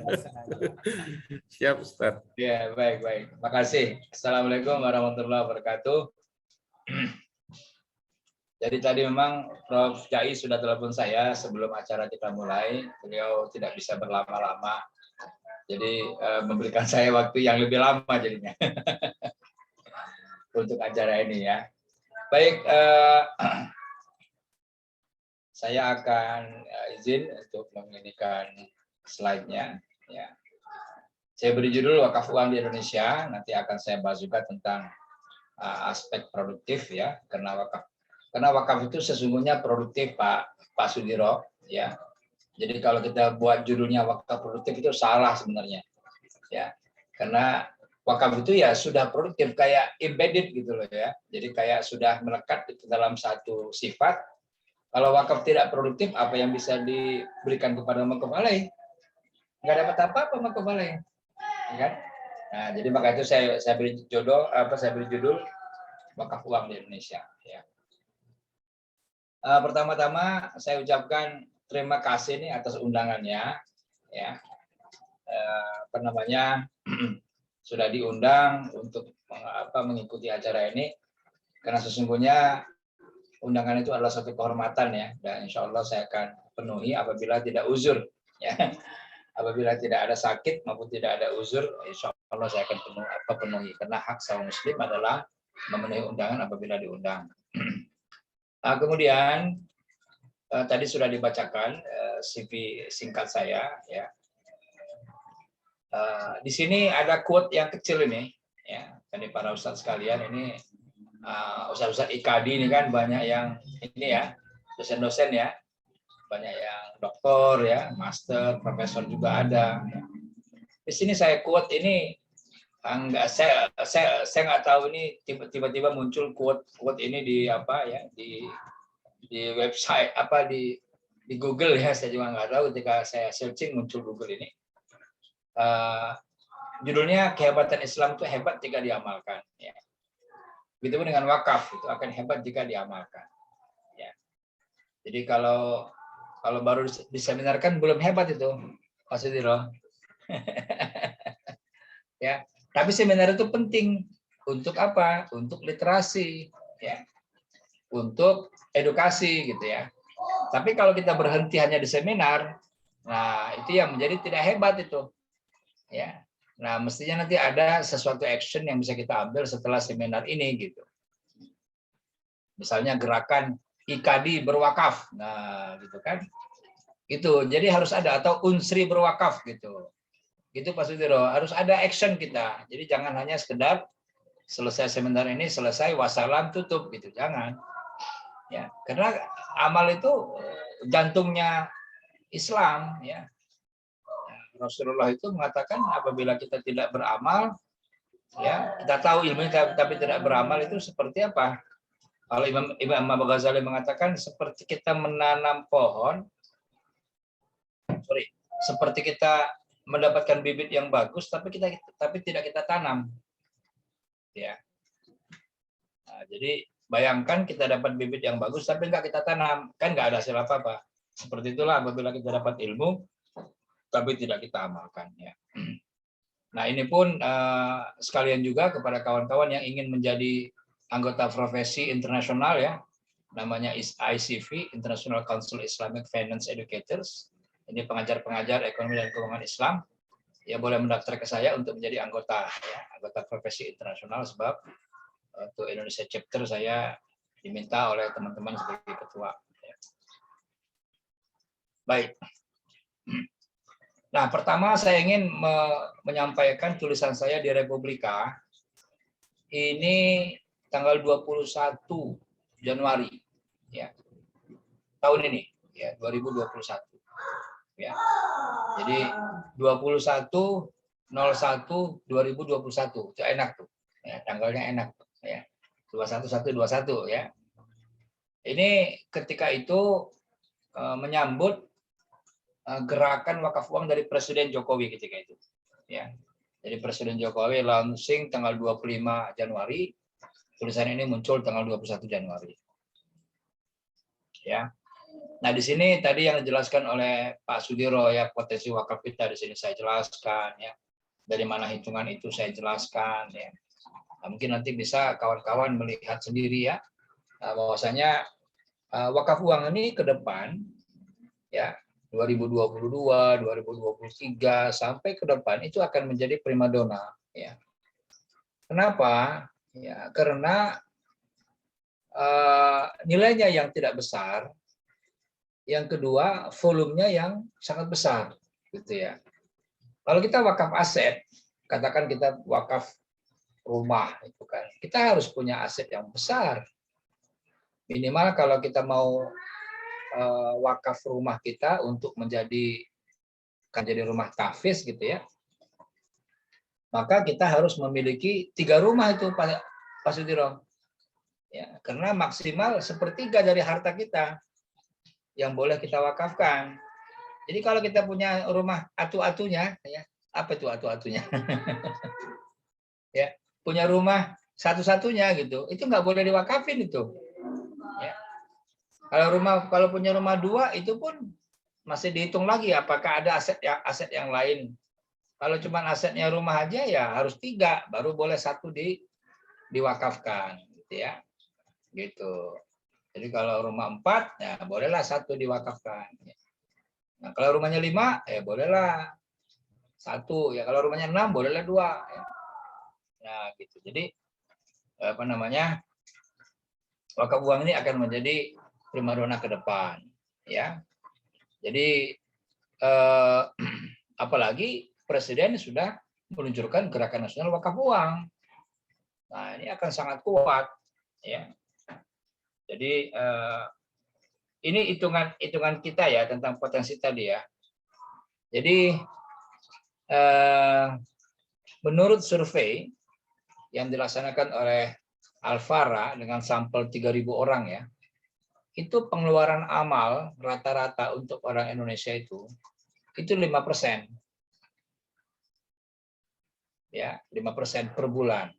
Siap Ustadz. Ya, baik. Makasih. Assalamualaikum warahmatullahi wabarakatuh. Jadi tadi memang Prof. Jai sudah telepon saya sebelum acara kita mulai. Beliau tidak bisa berlama-lama. Jadi memberikan saya waktu yang lebih lama jadinya. Untuk acara ini ya. Baik, saya akan izin untuk meminikan slide-nya. Ya. Saya beri judul Wakaf Uang di Indonesia. Nanti akan saya bahas juga tentang aspek produktif ya, karena wakaf itu sesungguhnya produktif Pak Sudiro ya. Jadi kalau kita buat judulnya wakaf produktif itu salah sebenarnya ya, karena wakaf itu ya sudah produktif, kayak embedded gitu loh ya. Jadi kayak sudah melekat di dalam satu sifat. Kalau wakaf tidak produktif, apa yang bisa diberikan kepada Makobale? Nggak dapat apa-apa Makobale, kan? Nah, jadi maka itu saya beri judul wakaf uang di Indonesia. Ya. Pertama-tama saya ucapkan terima kasih nih atas undangannya. Ya, sudah diundang untuk mengikuti acara ini, karena sesungguhnya undangan itu adalah satu kehormatan ya, dan insya Allah saya akan penuhi apabila tidak uzur ya. Apabila tidak ada sakit maupun tidak ada uzur, insya Allah saya akan penuhi, karena hak seorang muslim adalah memenuhi undangan apabila diundang. Nah, kemudian tadi sudah dibacakan CV singkat saya ya. Di sini ada quote yang kecil ini ya, dari para ustadz sekalian. Ini ustadz-ustadz IKADI ini kan banyak yang ini ya, dosen-dosen ya, banyak yang doktor ya, master, profesor juga ada. Di sini saya quote ini saya nggak tahu ini tiba-tiba muncul quote ini di website di Google ya, saya juga nggak tahu, ketika saya searching muncul Google ini. Judulnya kehebatan Islam itu hebat jika diamalkan ya. Begitu dengan wakaf, itu akan hebat jika diamalkan. Ya. Jadi kalau baru diseminarkan belum hebat itu, Pak Sudiro. Ya, tapi seminar itu penting untuk apa? Untuk literasi, ya, untuk edukasi gitu ya. Tapi kalau kita berhenti hanya di seminar, nah itu yang menjadi tidak hebat itu, ya. Nah, mestinya nanti ada sesuatu action yang bisa kita ambil setelah seminar ini gitu. Misalnya gerakan IKADI berwakaf. Nah, gitu kan. Itu. Jadi harus ada, atau unsri berwakaf gitu. Gitu Pak Sudiro, harus ada action kita. Jadi jangan hanya sekedar selesai seminar ini, selesai wassalam tutup gitu. Jangan. Ya, karena amal itu jantungnya Islam ya. Rasulullah itu mengatakan apabila kita tidak beramal, ya kita tahu ilmunya tapi tidak beramal itu seperti apa? Kalau Imam Abu Ghazali mengatakan seperti kita menanam pohon, seperti kita mendapatkan bibit yang bagus tapi tidak kita tanam, ya. Nah, jadi bayangkan kita dapat bibit yang bagus tapi nggak kita tanam, kan nggak ada hasil apa-apa. Seperti itulah apabila kita dapat ilmu tapi tidak kita amalkan ya. Nah, ini pun sekalian juga kepada kawan-kawan yang ingin menjadi anggota profesi internasional ya, namanya ICV, International Council Islamic Finance Educators. Ini pengajar-pengajar ekonomi dan keuangan Islam. Ya boleh mendaftar ke saya untuk menjadi anggota ya, anggota profesi internasional, sebab untuk Indonesia chapter saya diminta oleh teman-teman sebagai ketua. Ya. Baik. Nah, pertama saya ingin menyampaikan tulisan saya di Republika. Ini tanggal 21 Januari ya. Tahun ini ya, 2021. Ya. Jadi 21/01/2021. Itu enak tuh. Ya, tanggalnya enak tuh ya. 21/1/21 ya. Ini ketika itu menyambut gerakan wakaf uang dari Presiden Jokowi ketika itu. Ya. Jadi Presiden Jokowi launching tanggal 25 Januari, tulisan ini muncul tanggal 21 Januari. Ya. Nah, di sini tadi yang dijelaskan oleh Pak Sudiro ya, potensi wakaf kita di sini saya jelaskan ya. Dari mana hitungan itu saya jelaskan ya. Nah, mungkin nanti bisa kawan-kawan melihat sendiri ya, bahwasanya wakaf uang ini ke depan ya 2022, 2023 sampai ke depan itu akan menjadi primadona ya. Kenapa? Ya, karena nilainya yang tidak besar, yang kedua volumenya yang sangat besar gitu ya. Kalau kita wakaf aset, katakan kita wakaf rumah itu kan, kita harus punya aset yang besar. Minimal kalau kita mau wakaf rumah kita untuk menjadi rumah tahfiz gitu ya, maka kita harus memiliki 3 rumah itu Pak Sudiro ya, karena maksimal 1/3 dari harta kita yang boleh kita wakafkan. Jadi kalau kita punya rumah atu-atunya ya, apa itu atu-atunya ya, punya rumah satu-satunya gitu, itu nggak boleh diwakafin itu ya. Kalau punya rumah 2 itu pun masih dihitung lagi apakah ada aset yang lain. Kalau cuma asetnya rumah aja ya harus 3 baru boleh 1 diwakafkan gitu ya. Gitu. Jadi kalau rumah 4 ya bolehlah 1 diwakafkan. Nah, kalau rumahnya 5 ya bolehlah 1 ya, kalau rumahnya 6 bolehlah 2 ya. Nah, gitu. Jadi apa namanya? Wakaf uang ini akan menjadi primadona ke depan ya. Jadi apalagi Presiden sudah meluncurkan gerakan nasional wakaf uang. Nah, ini akan sangat kuat ya. Jadi ini hitungan kita ya tentang potensi tadi ya. Jadi menurut survei yang dilaksanakan oleh Alfara dengan sampel 3.000 orang ya, itu pengeluaran amal rata-rata untuk orang Indonesia itu 5%. Ya, 5% per bulan.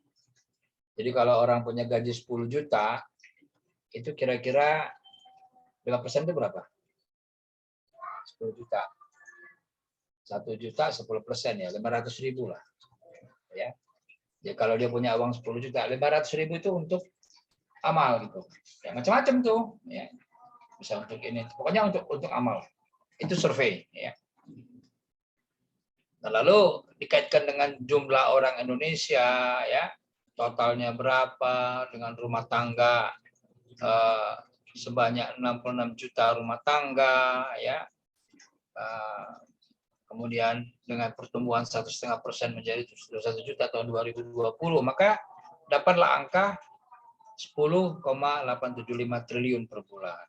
Jadi kalau orang punya gaji 10 juta, itu kira-kira 5% itu berapa? 10 juta. 1 juta 10% ya, 500.000 lah. Ya. Jadi kalau dia punya uang 10 juta, 500.000 itu untuk amal gitu. Ya, macam-macam tuh, ya. Bisa untuk ini, pokoknya untuk amal. Itu survei, ya. Nah, lalu dikaitkan dengan jumlah orang Indonesia, ya, totalnya berapa dengan rumah tangga sebanyak 66 juta rumah tangga, ya. Kemudian dengan pertumbuhan 1,5% menjadi 1 juta tahun 2020, maka dapatlah angka 10,875 triliun per bulan.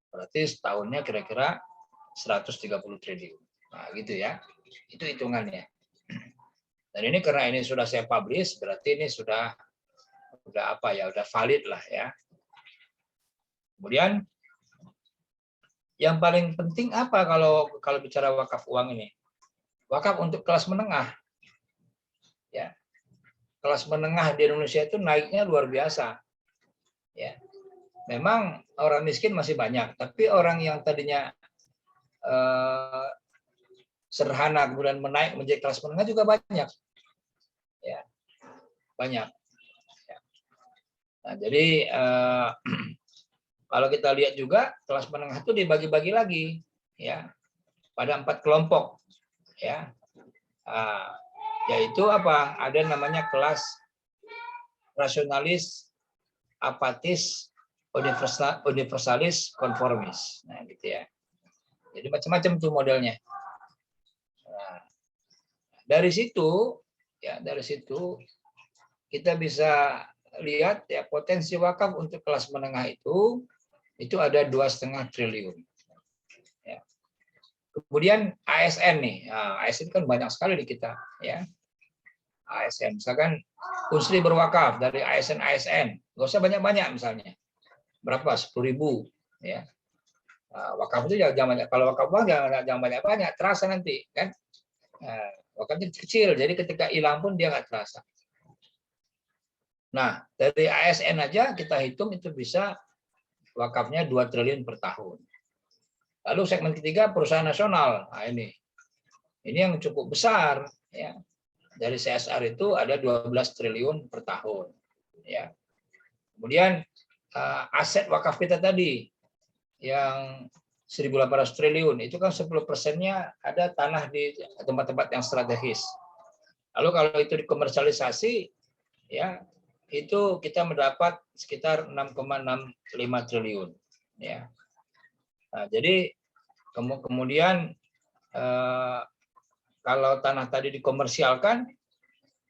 Berarti setahunnya kira-kira 130 triliun. Nah, gitu ya. Itu hitungannya. Dan ini karena ini sudah saya publish, berarti ini sudah apa ya, udah valid lah ya. Kemudian yang paling penting apa kalau bicara wakaf uang ini? Wakaf untuk kelas menengah. Ya. Kelas menengah di Indonesia itu naiknya luar biasa. Ya. Memang orang miskin masih banyak, tapi orang yang tadinya sederhana kemudian menaik menjadi kelas menengah juga banyak. Ya. Banyak. Ya. Nah, jadi kalau kita lihat juga kelas menengah itu dibagi-bagi lagi ya pada 4 kelompok ya. Yaitu apa? Ada namanya kelas rasionalis, apatis, universalis, konformis. Nah, gitu ya. Jadi macam-macam tuh modelnya. Nah, dari situ kita bisa lihat ya potensi wakaf untuk kelas menengah itu ada 2,5 triliun. Ya. Kemudian ASN nih, nah, ASN kan banyak sekali di kita ya. ASN, misalkan Unsri berwakaf dari ASN, nggak usah banyak-banyak misalnya. berapa? 10.000 ya. Wakaf itu jangan banyak, kalau wakaf uang jangan banyak-banyak, terasa nanti kan. Wakafnya kecil, jadi ketika hilang pun dia nggak terasa. Nah, dari ASN aja kita hitung itu bisa wakafnya 2 triliun per tahun. Lalu segmen ketiga perusahaan nasional. Nah, ini yang cukup besar ya. Dari CSR itu ada 12 triliun per tahun ya. Kemudian aset wakaf kita tadi yang 1.800 triliun itu kan 10%-nya ada tanah di tempat-tempat yang strategis. Lalu kalau itu dikomersialisasi ya itu kita mendapat sekitar 6,65 triliun ya. Nah, jadi kemudian kalau tanah tadi dikomersialkan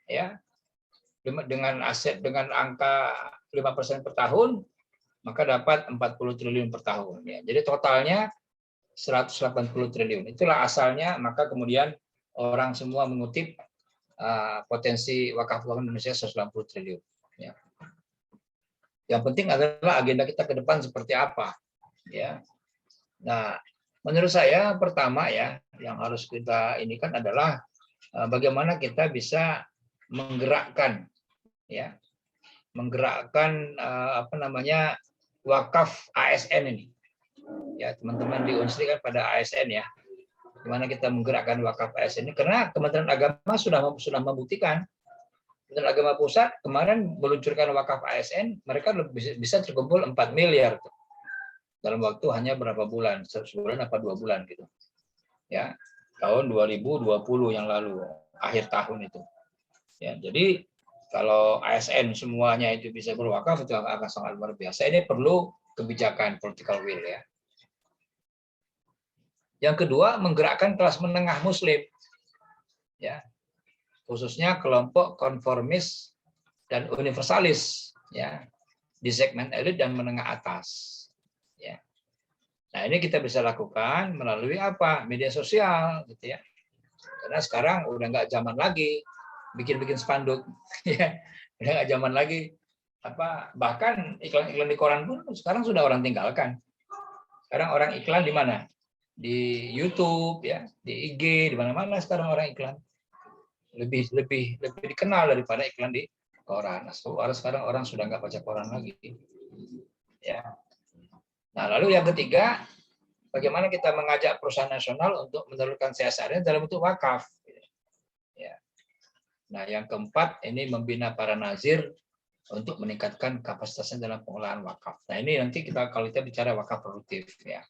ya dengan aset dengan angka 5% per tahun maka dapat 40 triliun per tahun ya. Jadi totalnya 180 triliun. Itulah asalnya, maka kemudian orang semua mengutip potensi wakaf uang Indonesia 180 triliun ya. Yang penting adalah agenda kita ke depan seperti apa ya. Nah, menurut saya pertama ya yang harus kita ini kan adalah bagaimana kita bisa menggerakkan ya, wakaf ASN ini. Ya, teman-teman di Unsri kan pada ASN ya. Gimana kita menggerakkan wakaf ASN ini karena Kementerian Agama sudah membuktikan. Kementerian Agama Pusat kemarin meluncurkan wakaf ASN, mereka bisa terkumpul 4 miliar tuh. Dalam waktu hanya berapa bulan, sebulan apa 2 bulan gitu. Ya, tahun 2020 yang lalu, akhir tahun itu. Ya, jadi kalau ASN semuanya itu bisa berwakaf itu akan sangat luar biasa. Ini perlu kebijakan political will ya. Yang kedua, menggerakkan kelas menengah Muslim, ya, khususnya kelompok konformis dan universalis, ya, di segmen elit dan menengah atas. Ya. Nah, ini kita bisa lakukan melalui apa? Media sosial, gitu ya. Karena sekarang udah nggak zaman lagi bikin-bikin spanduk, ya, udah nggak zaman lagi bahkan iklan-iklan di koran pun sekarang sudah orang tinggalkan. Sekarang orang iklan di mana? Di YouTube ya, di IG, di mana-mana sekarang orang iklan. Lebih dikenal daripada iklan di koran. Sekarang orang sudah nggak baca koran lagi. Ya. Nah, lalu yang ketiga, bagaimana kita mengajak perusahaan nasional untuk menelurkan CSR-nya dalam bentuk wakaf. Ya. Nah, yang keempat ini membina para nazir untuk meningkatkan kapasitasnya dalam pengolahan wakaf. Nah, ini nanti kalau kita bicara wakaf produktif ya.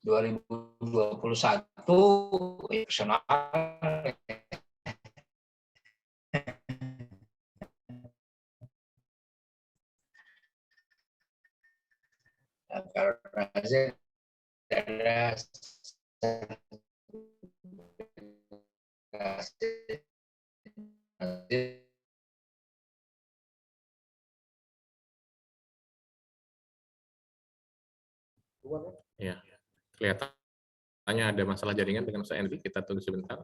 2021 nasional karena ada 2 ya, kelihatannya ada masalah jaringan dengan Mas Henry, kita tunggu sebentar.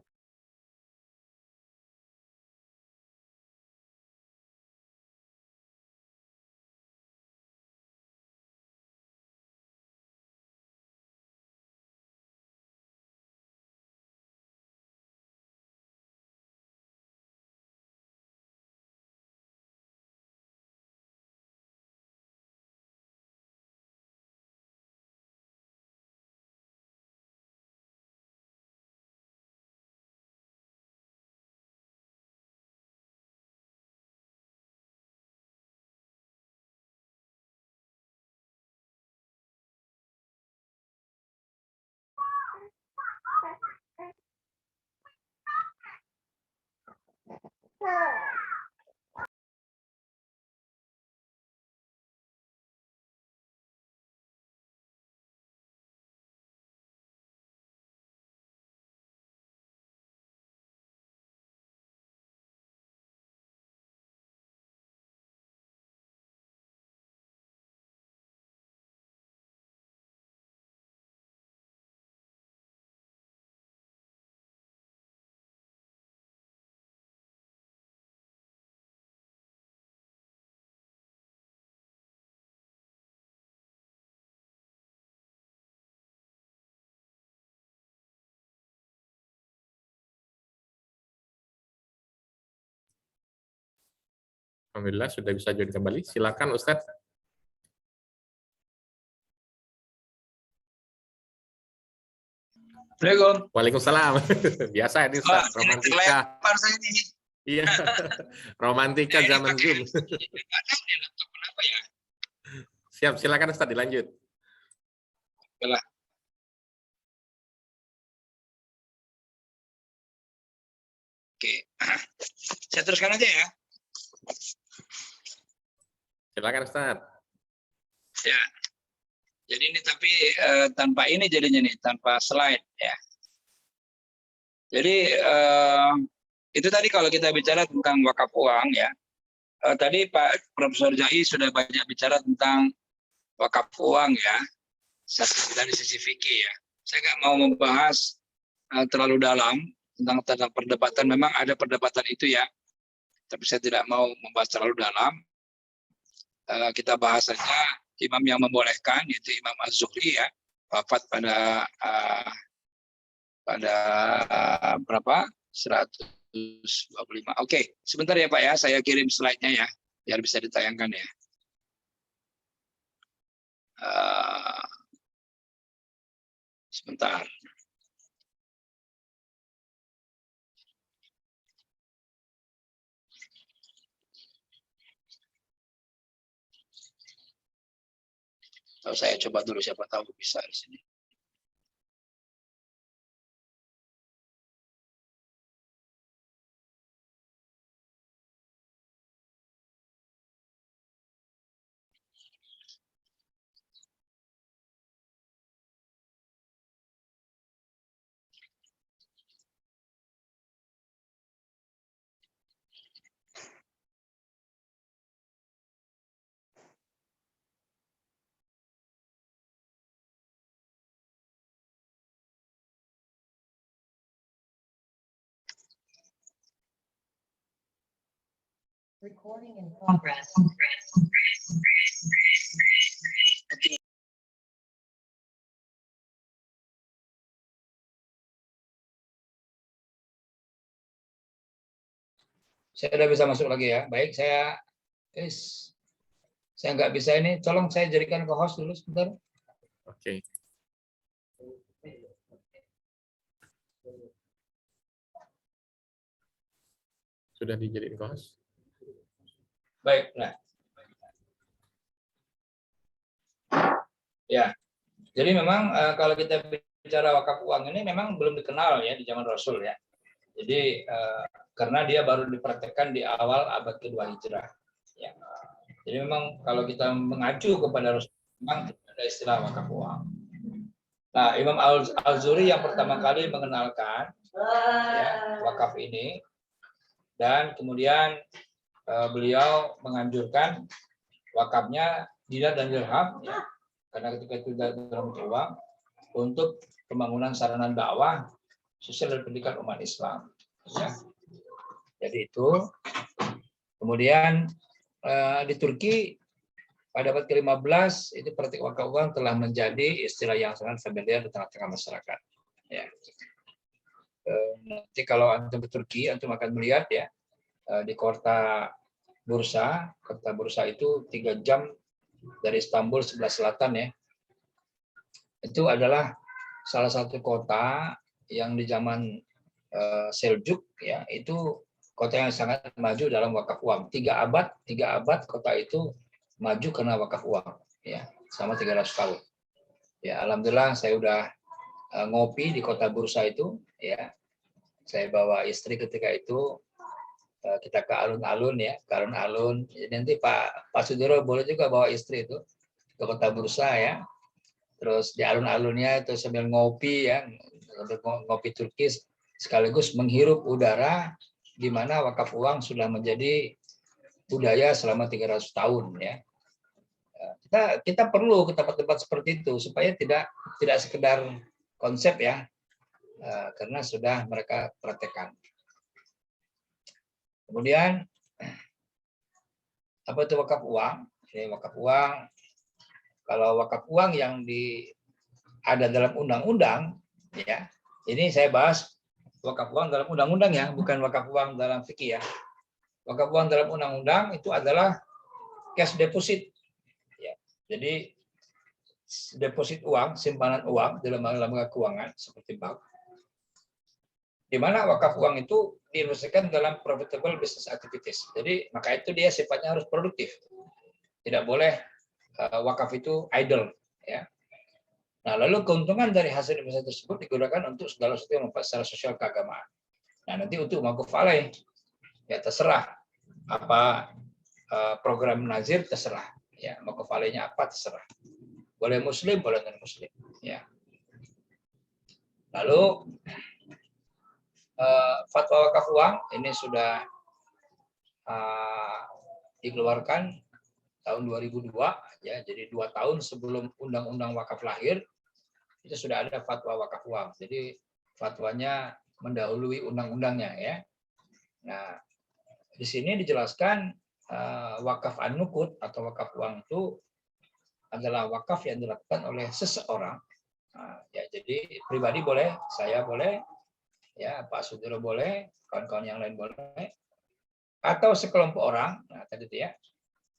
Alhamdulillah sudah bisa join kembali. Silakan Ustadz. Assalamualaikum. Waalaikumsalam. Biasa ini Ustadz, romantika. Iya, romantika zaman Zoom. Kenapa ya? Siap, silakan Ustadz dilanjut. Oke, saya teruskan aja ya. Silakan Ustadz. Ya, jadi ini tapi tanpa ini jadinya nih, tanpa slide ya. Jadi itu tadi kalau kita bicara tentang wakaf uang ya. Tadi Pak Profesor Jai sudah banyak bicara tentang wakaf uang ya. Dari sisi fikih ya. Saya nggak mau membahas terlalu dalam tentang perdebatan. Memang ada perdebatan itu ya. Tapi saya tidak mau membahas terlalu dalam. Kita bahas saja imam yang membolehkan, yaitu Imam Az-Zuhri ya, wafat pada berapa? 125. Oke, sebentar ya Pak ya, saya kirim slide-nya ya, biar bisa ditayangkan ya. Sebentar. Saya coba dulu, siapa tahu bisa di sini. Recording in progress. Saya sudah bisa masuk lagi ya. Baik, saya nggak bisa ini. Tolong saya jadikan ke host dulu sebentar. Oke. Sudah dijadiin host? Baik, nah. Ya, jadi memang kalau kita bicara wakaf uang ini memang belum dikenal ya di zaman Rasul ya. Jadi karena dia baru dipraktekkan di awal abad kedua Hijrah. Ya. Jadi memang kalau kita mengacu kepada Rasul, memang ada istilah wakaf uang. Nah, Imam Al-Zuhri yang pertama kali mengenalkan ya, wakaf ini, dan kemudian beliau menganjurkan wakafnya dinar dan dirham, ya, karena ketika itu dalam uang, untuk pembangunan sarana dakwah sosial dan pendidikan umat Islam. Ya. Jadi itu. Kemudian di Turki pada abad ke-15 itu praktik wakaf uang telah menjadi istilah yang sangat familiar di tengah-tengah masyarakat. Ya. Nanti kalau antum ke Turki, antum akan melihat ya di kota Bursa itu 3 jam dari Istanbul sebelah selatan ya. Itu adalah salah satu kota yang di zaman Seljuk ya, itu kota yang sangat maju dalam wakaf uang. 3 abad kota itu maju karena wakaf uang ya, selama 300 tahun. Ya, alhamdulillah saya udah ngopi di kota Bursa itu ya. Saya bawa istri ketika itu, kita ke alun-alun ya, ke alun-alun. Jadi nanti Pak Sudiro boleh juga bawa istri itu ke kota Bursa ya. Terus di alun-alunnya itu sambil ngopi ya, ngopi Turkis, sekaligus menghirup udara di mana wakaf uang sudah menjadi budaya selama 300 tahun ya. Kita perlu ke tempat-tempat seperti itu supaya tidak sekedar konsep ya, karena sudah mereka praktekkan. Kemudian apa itu wakaf uang? Ini wakaf uang. Kalau wakaf uang yang ada dalam undang-undang ya, ini saya bahas wakaf uang dalam undang-undang ya, bukan wakaf uang dalam fikih ya. Wakaf uang dalam undang-undang itu adalah cash deposit. Ya. Jadi deposit uang, simpanan uang dalam lembaga keuangan seperti bank, di mana wakaf uang itu diinvestasikan dalam profitable business activities. Jadi maka itu dia sifatnya harus produktif. Tidak boleh wakaf itu idle. Ya. Nah, lalu keuntungan dari hasil investasi tersebut digunakan untuk segala sesuatu yang manfaat secara sosial keagamaan. Nah, nanti untuk wakaf alai, ya terserah apa program nazir terserah. Ya, wakaf alainya apa terserah. Boleh muslim, boleh non muslim. Ya. Lalu fatwa wakaf uang ini sudah dikeluarkan tahun 2002, ya. Jadi 2 tahun sebelum undang-undang wakaf lahir itu sudah ada fatwa wakaf uang. Jadi fatwanya mendahului undang-undangnya, ya. Nah, di sini dijelaskan wakaf an-nuqud atau wakaf uang itu adalah wakaf yang dilakukan oleh seseorang. Ya, jadi pribadi boleh, saya boleh, ya Pak Sudiro boleh, kawan-kawan yang lain boleh, atau sekelompok orang, nah tadi itu ya,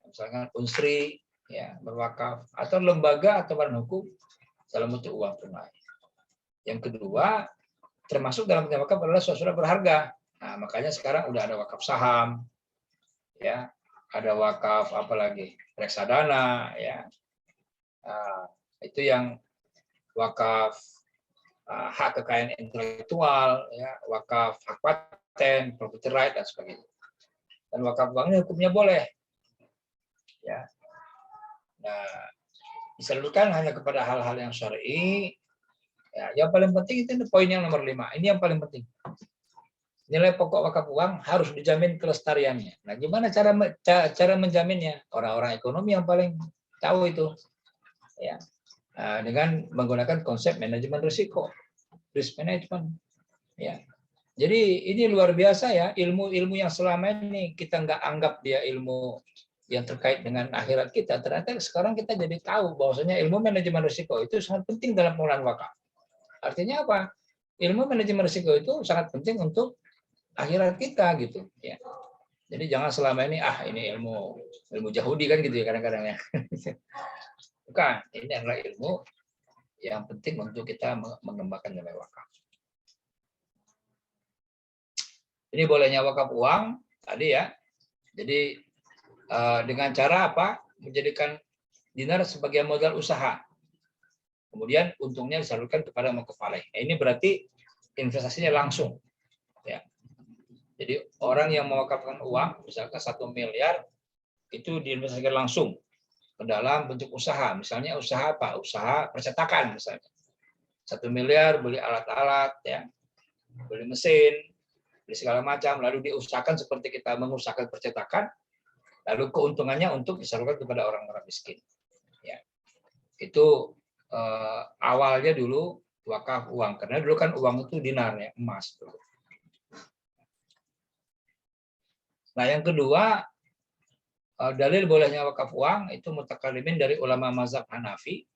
misalkan unsri, ya berwakaf, atau lembaga atau badan hukum dalam bentuk uang tunai. Yang kedua, termasuk dalam wakaf adalah sesuatu berharga. Nah, makanya sekarang udah ada wakaf saham, ya, ada wakaf apalagi reksadana, ya. Itu yang wakaf hak kekayaan intelektual, ya, wakaf hak paten, property right dan sebagainya. Dan wakaf uangnya hukumnya boleh, ya. Nah, disalurkan hanya kepada hal-hal yang syar'i. Ya, yang paling penting itu poin yang nomor 5. Ini yang paling penting. Nilai pokok wakaf uang harus dijamin kelestariannya. Nah, gimana cara menjaminnya? Orang-orang ekonomi yang paling tahu itu, ya. Dengan menggunakan konsep manajemen risiko, risk management, ya. Jadi ini luar biasa, ya, ilmu-ilmu yang selama ini kita nggak anggap dia ilmu yang terkait dengan akhirat kita, ternyata sekarang kita jadi tahu bahwasanya ilmu manajemen risiko itu sangat penting dalam pengelolaan wakaf. Artinya apa? Ilmu manajemen risiko itu sangat penting untuk akhirat kita, gitu, ya. Jadi jangan selama ini ini ilmu Yahudi kan gitu ya kadang-kadang, ya. Bukan, ini adalah ilmu yang penting untuk kita mengembangkan nilai wakaf. Ini bolehnya wakaf uang tadi, ya. Jadi dengan cara apa? Menjadikan dinar sebagai modal usaha. Kemudian untungnya disalurkan kepada wakaf alai. Ini berarti investasinya langsung, ya. Jadi orang yang mewakafkan uang, misalkan 1 miliar, itu diinvestasikan langsung ke dalam bentuk usaha. Misalnya usaha apa? Usaha percetakan misalnya. 1 miliar beli alat-alat, ya, beli mesin, beli segala macam, lalu diusahakan seperti kita mengusahakan percetakan, lalu keuntungannya untuk disalurkan kepada orang-orang miskin. Ya. Itu awalnya dulu wakaf uang, karena dulu kan uang itu dinar, ya, emas. Nah, yang kedua, dalil bolehnya wakaf uang itu mutakalimin dari ulama mazhab Hanafi,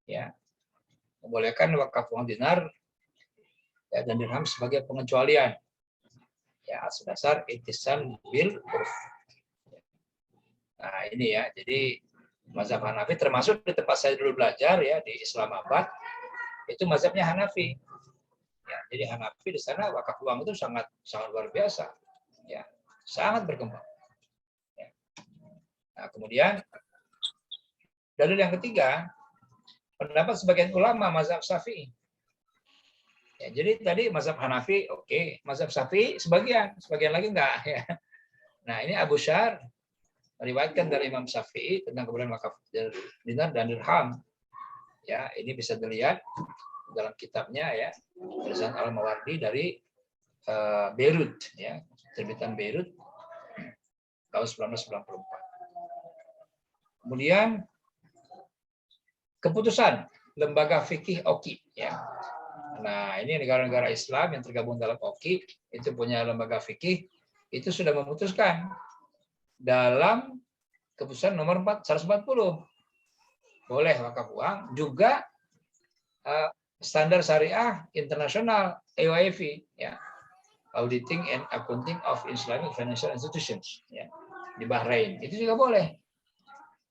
ya, membolehkan wakaf uang dinar, ya, dan dirham sebagai pengecualian, ya, atas dasar ittisal bil urf. Nah, ini, ya, jadi mazhab Hanafi termasuk di tempat saya dulu belajar, ya, di Islamabad, itu mazhabnya Hanafi. Ya, jadi Hanafi di sana wakaf uang itu sangat luar biasa, ya, sangat berkembang. Ya. Nah, kemudian dalil yang ketiga, pendapat sebagian ulama mazhab Syafi'i. Ya, jadi tadi mazhab Hanafi, oke, mazhab Syafi'i sebagian lagi enggak, ya. Nah, ini Abu Syar meriwayatkan dari Imam Syafi'i tentang kebenaran wakaf dinar dan dirham. Ya, ini bisa dilihat dalam kitabnya, ya, tulisan Al-Mawardi dari Beirut, ya, terbitan Beirut tahun 1994. Kemudian keputusan lembaga fikih OKI, ya. Nah, ini negara-negara Islam yang tergabung dalam OKI itu punya lembaga fikih, itu sudah memutuskan dalam keputusan nomor 140 boleh wakaf uang, juga standar syariah internasional EOIF, ya. Auditing and Accounting of Islamic Financial Institutions, ya, di Bahrain. Itu juga boleh.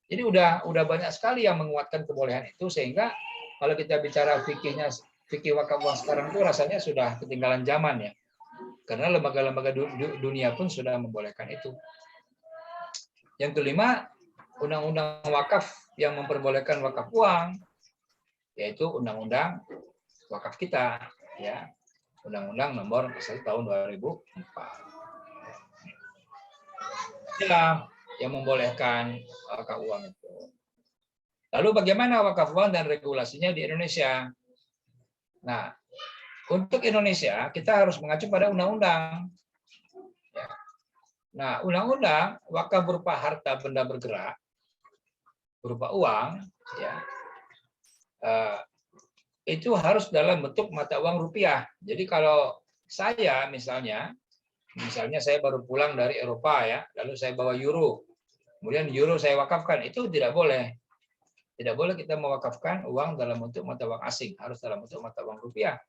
Jadi udah banyak sekali yang menguatkan kebolehan itu, sehingga kalau kita bicara fikih wakaf uang sekarang itu rasanya sudah ketinggalan zaman ya. Karena lembaga-lembaga dunia pun sudah membolehkan itu. Yang kelima, undang-undang wakaf yang memperbolehkan wakaf uang, yaitu undang-undang wakaf kita, ya, Undang-Undang Nomor 1 Tahun 2004. Inilah yang membolehkan wakaf uang itu. Lalu bagaimana wakaf uang dan regulasinya di Indonesia? Nah, untuk Indonesia kita harus mengacu pada undang-undang. Ya. Nah, undang-undang wakaf berupa harta benda bergerak, berupa uang, ya, itu harus dalam bentuk mata uang rupiah. Jadi kalau saya misalnya saya baru pulang dari Eropa ya, lalu saya bawa euro, kemudian euro saya wakafkan, itu tidak boleh. Tidak boleh kita mewakafkan uang dalam bentuk mata uang asing, harus dalam bentuk mata uang rupiah.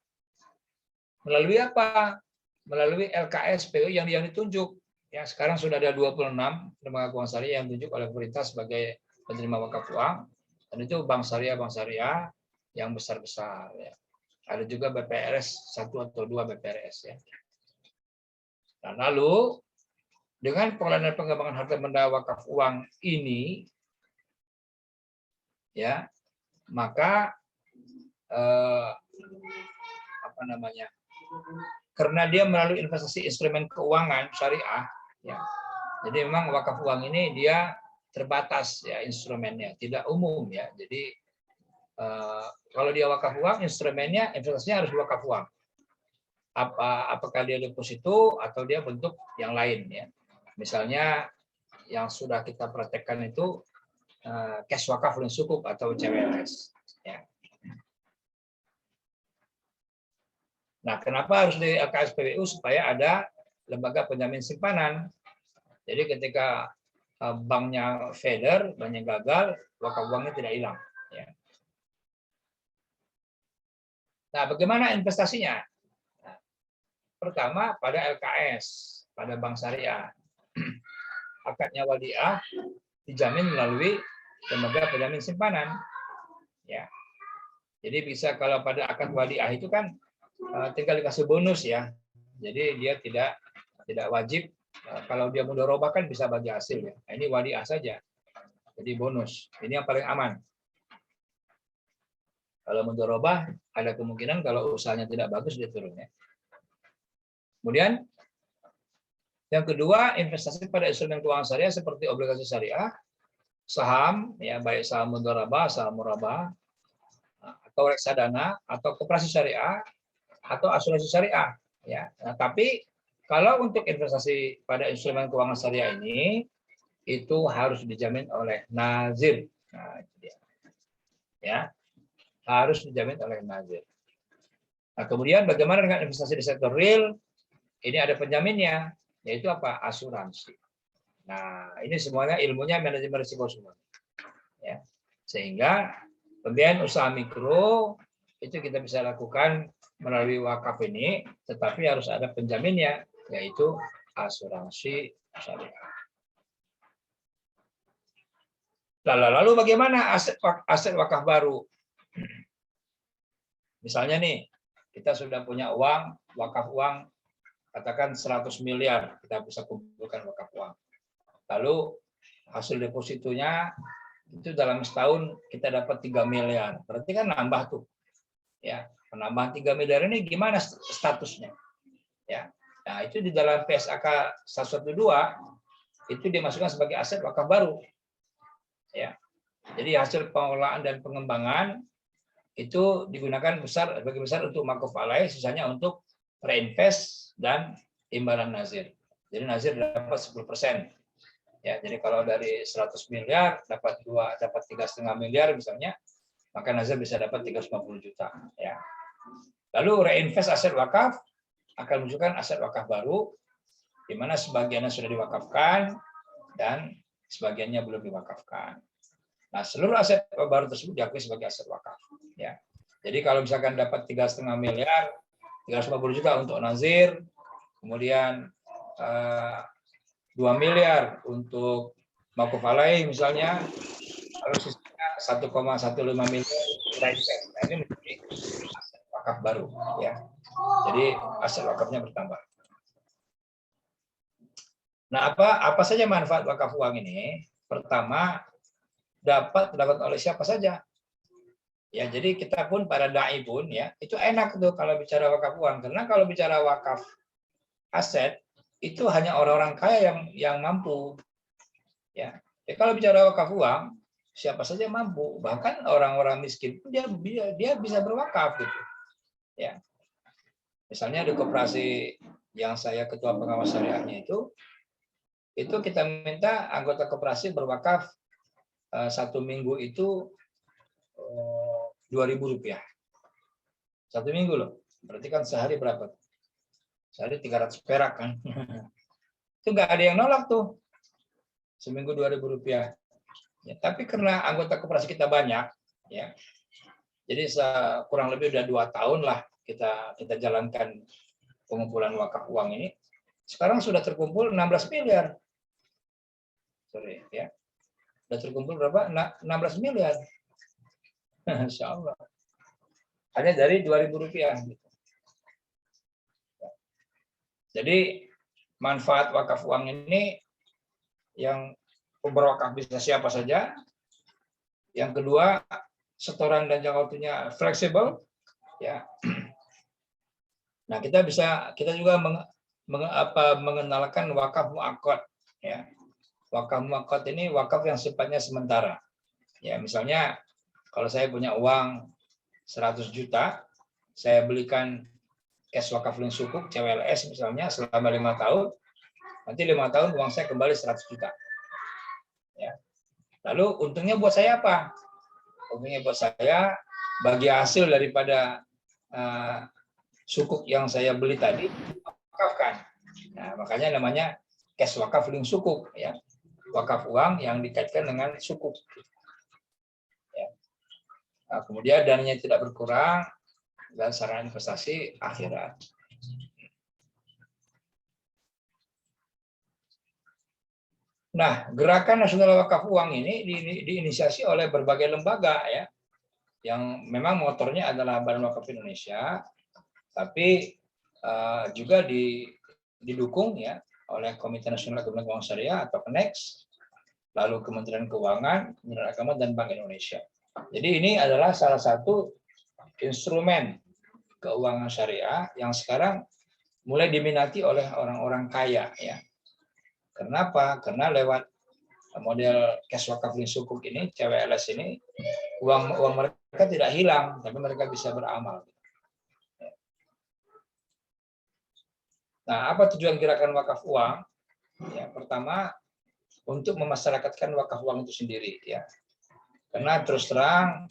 Melalui apa? Melalui LKSPU yang ditunjuk. Ya, sekarang sudah ada 26 lembaga keuangan syariah yang ditunjuk oleh pemerintah sebagai penerima wakaf uang, dan itu bank syariah yang besar-besar. Ya. Ada juga BPRS 1 atau 2 BPRS. Ya. Nah, lalu dengan pengelolaan dan pengembangan harta benda wakaf uang ini, ya, maka karena dia melalui investasi instrumen keuangan syariah, ya, jadi memang wakaf uang ini dia terbatas ya instrumennya, tidak umum ya. Jadi kalau dia wakaf uang, instrumennya investasinya harus wakaf uang. Apakah dia deposito atau dia bentuk yang lain ya. Misalnya yang sudah kita praktekkan itu cash wakaf dan sukuk atau CWLS. Ya. Nah, kenapa harus di LKSPBU? Supaya ada lembaga penjamin simpanan. Jadi ketika banknya failure, banknya gagal, wakaf uangnya tidak hilang. Ya. Nah, bagaimana investasinya? Nah, pertama pada LKS, pada bank syariah. Akadnya wadiah dijamin melalui lembaga penjamin simpanan. Ya. Jadi bisa kalau pada akad wadiah itu kan tinggal dikasih bonus ya. Jadi dia tidak wajib, kalau dia mudharabah kan bisa bagi hasil ya. Nah, ini wadiah saja. Jadi bonus. Ini yang paling aman. Kalau mudharabah ada kemungkinan kalau usahanya tidak bagus dia turun ya. Kemudian yang kedua, investasi pada instrumen keuangan syariah seperti obligasi syariah, saham ya, baik saham mudharabah, saham murabah, atau reksadana, atau koperasi syariah, atau asuransi syariah ya. Nah, tapi kalau untuk investasi pada instrumen keuangan syariah ini itu harus dijamin oleh nazir. Nah, itu dia. Ya. Harus dijamin oleh nazir. Nah, kemudian bagaimana dengan investasi di sektor real? Ini ada penjaminnya, yaitu apa? Asuransi. Nah, ini semuanya ilmunya manajemen risiko semua. Ya. Sehingga pembiayaan usaha mikro itu kita bisa lakukan melalui wakaf ini, tetapi harus ada penjaminnya, yaitu asuransi syariah. Lalu bagaimana aset wakaf baru? Misalnya nih, kita sudah punya uang, wakaf uang, katakan 100 miliar, kita bisa kumpulkan wakaf uang. Lalu hasil depositonya itu dalam setahun kita dapat 3 miliar. Berarti kan nambah tuh. Ya, penambahan 3 miliar ini gimana statusnya? Ya. Nah, itu di dalam PSAK 112 itu dimasukkan sebagai aset wakaf baru. Ya. Jadi hasil pengelolaan dan pengembangan itu digunakan sebagai besar untuk makuf alaih, sisanya untuk reinvest dan imbalan nazir. Jadi nazir dapat 10%. Ya, jadi kalau dari 100 miliar dapat 3,5 miliar misalnya, maka nazir bisa dapat 350 juta. Ya. Lalu reinvest aset wakaf akan menunjukkan aset wakaf baru, di mana sebagiannya sudah diwakafkan dan sebagiannya belum diwakafkan. Nah, seluruh aset baru tersebut diakui sebagai aset wakaf. Ya. Jadi kalau misalkan dapat 3,5 miliar, 350 juta untuk nazir, kemudian 2 miliar untuk Maquf Alaih misalnya, lalu sisanya 1,15 miliar kita invest. Nah, ini menjadi aset wakaf baru ya. Jadi aset wakafnya bertambah. Nah, apa saja manfaat wakaf uang ini? Pertama, dapat dilakukan oleh siapa saja. Ya, jadi kita pun para dai pun ya, itu enak tuh kalau bicara wakaf uang, karena kalau bicara wakaf aset itu hanya orang-orang kaya yang mampu. Ya. Kalau bicara wakaf uang, siapa saja mampu, bahkan orang-orang miskin pun dia bisa berwakaf gitu. Ya. Misalnya di koperasi yang saya ketua pengawas syariahnya itu kita minta anggota koperasi berwakaf 1 minggu itu 2.000 rupiah. 1 minggu loh. Berarti kan sehari berapa? Sehari 300 perak kan. Itu nggak ada yang nolak tuh. Seminggu 2.000 rupiah. Ya, tapi karena anggota koperasi kita banyak, ya. Jadi kurang lebih udah 2 tahun lah kita jalankan pengumpulan wakaf uang ini. Sekarang sudah terkumpul 16 miliar. Sorry, ya. Sudah terkumpul berapa? 16 miliar. Insya Allah. Hanya dari 2.000 rupiah. Jadi manfaat wakaf uang ini yang berwakaf bisa siapa saja. Yang kedua, setoran dan jangka waktunya fleksibel. Ya. Nah, kita juga mengenalkan wakaf muakkad. Ya. Wakaf muakkad ini wakaf yang sifatnya sementara. Ya, misalnya kalau saya punya uang 100 juta, saya belikan cash wakaf link sukuk CWLS misalnya selama 5 tahun, nanti 5 tahun uang saya kembali 100 juta. Ya. Lalu untungnya buat saya apa? Untungnya buat saya bagi hasil daripada sukuk yang saya beli tadi wakafkan. Nah, makanya namanya cash wakaf link sukuk ya. Wakaf uang yang dikaitkan dengan sukuk. Ya. Nah, kemudian dananya tidak berkurang dan sarana investasi akhirat. Nah, gerakan nasional wakaf uang ini diinisiasi oleh berbagai lembaga ya, yang memang motornya adalah Badan Wakaf Indonesia, tapi juga didukung ya oleh Komite Nasional Gabungan Keuangan Syariah atau KNEX, lalu Kementerian Keuangan, Kementerian Agama, dan Bank Indonesia. Jadi ini adalah salah satu instrumen keuangan syariah yang sekarang mulai diminati oleh orang-orang kaya ya. Kenapa? Karena lewat model cash wakaf link sukuk ini, CWLS ini, uang mereka tidak hilang, tapi mereka bisa beramal. Nah, apa tujuan gerakan wakaf uang? Ya, pertama, untuk memasyarakatkan wakaf uang itu sendiri ya. Karena terus terang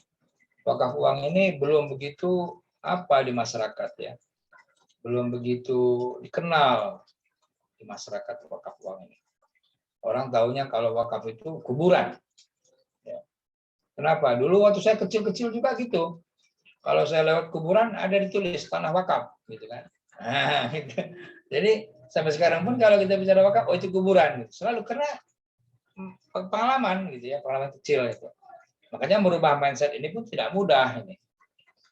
wakaf uang ini belum begitu apa di masyarakat ya. Belum begitu dikenal di masyarakat wakaf uang ini. Orang tahunya kalau wakaf itu kuburan. Ya. Kenapa? Dulu waktu saya kecil-kecil juga gitu. Kalau saya lewat kuburan ada ditulis tanah wakaf gitu kan. Nah, gitu. Jadi sampai sekarang pun kalau kita bicara wakaf, oh itu kuburan. Gitu. Selalu karena pengalaman gitu ya, pengalaman kecil itu. Makanya merubah mindset ini pun tidak mudah ini.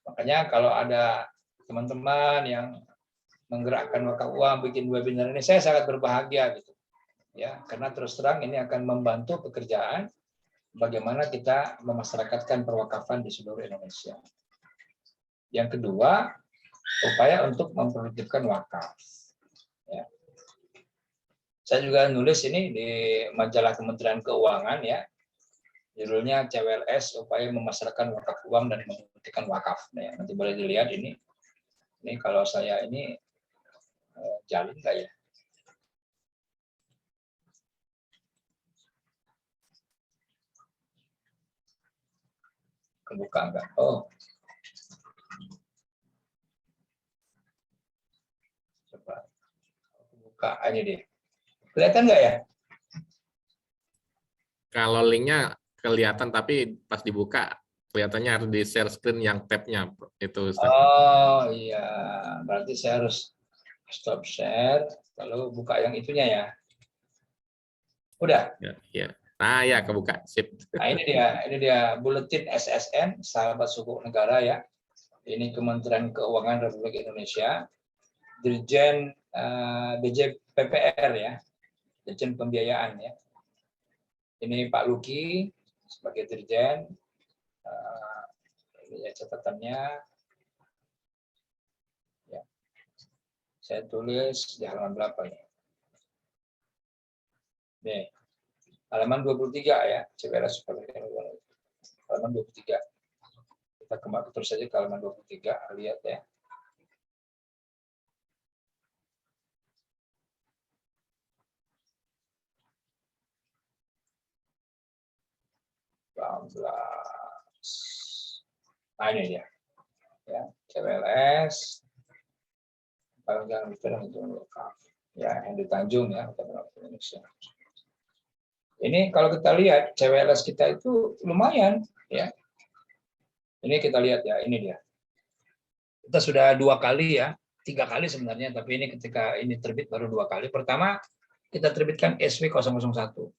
Makanya kalau ada teman-teman yang menggerakkan wakaf uang, bikin webinar ini, saya sangat berbahagia gitu. Ya, karena terus terang ini akan membantu pekerjaan bagaimana kita memasyarakatkan perwakafan di seluruh Indonesia. Yang kedua, upaya untuk memproduktifkan wakaf. Ya. Saya juga nulis ini di majalah Kementerian Keuangan ya, judulnya CWLS upaya memasarkan wakaf uang dan membuktikan wakaf. Nah, nanti boleh dilihat ini. Ini kalau saya ini jalin nggak ya? Kebuka enggak? Oh. Coba buka aja deh. Kelihatan nggak ya? Kalau linknya kelihatan, tapi pas dibuka kelihatannya harus di share screen yang tab-nya itu. Oh iya, berarti saya harus Stop share, lalu buka yang itunya ya. Udah. Ya. Nah, ya kebuka. Sip. Nah, ini dia buletin SSN, Sahabat Sukuk Negara ya. Ini Kementerian Keuangan Republik Indonesia, Dirjen DJ PPR ya, Dirjen Pembiayaan ya. Ini Pak Luki sebagai Dirjen. Ini ya catatannya. Ya. Saya tulis di halaman berapa ya? Nih, halaman 23 ya, CWLS halaman 23. Kita kembali terus saja ke halaman 23, lihat ya. Nah, ini dia. Ya, CWLS Bank ya, Hendy Tanjung ya, Indonesia. Ini kalau kita lihat CWLS kita itu lumayan ya. Ini kita lihat ya, ini dia. Kita sudah 2 kali ya, 3 kali sebenarnya, tapi ini ketika ini terbit baru 2 kali. Pertama kita terbitkan SW 001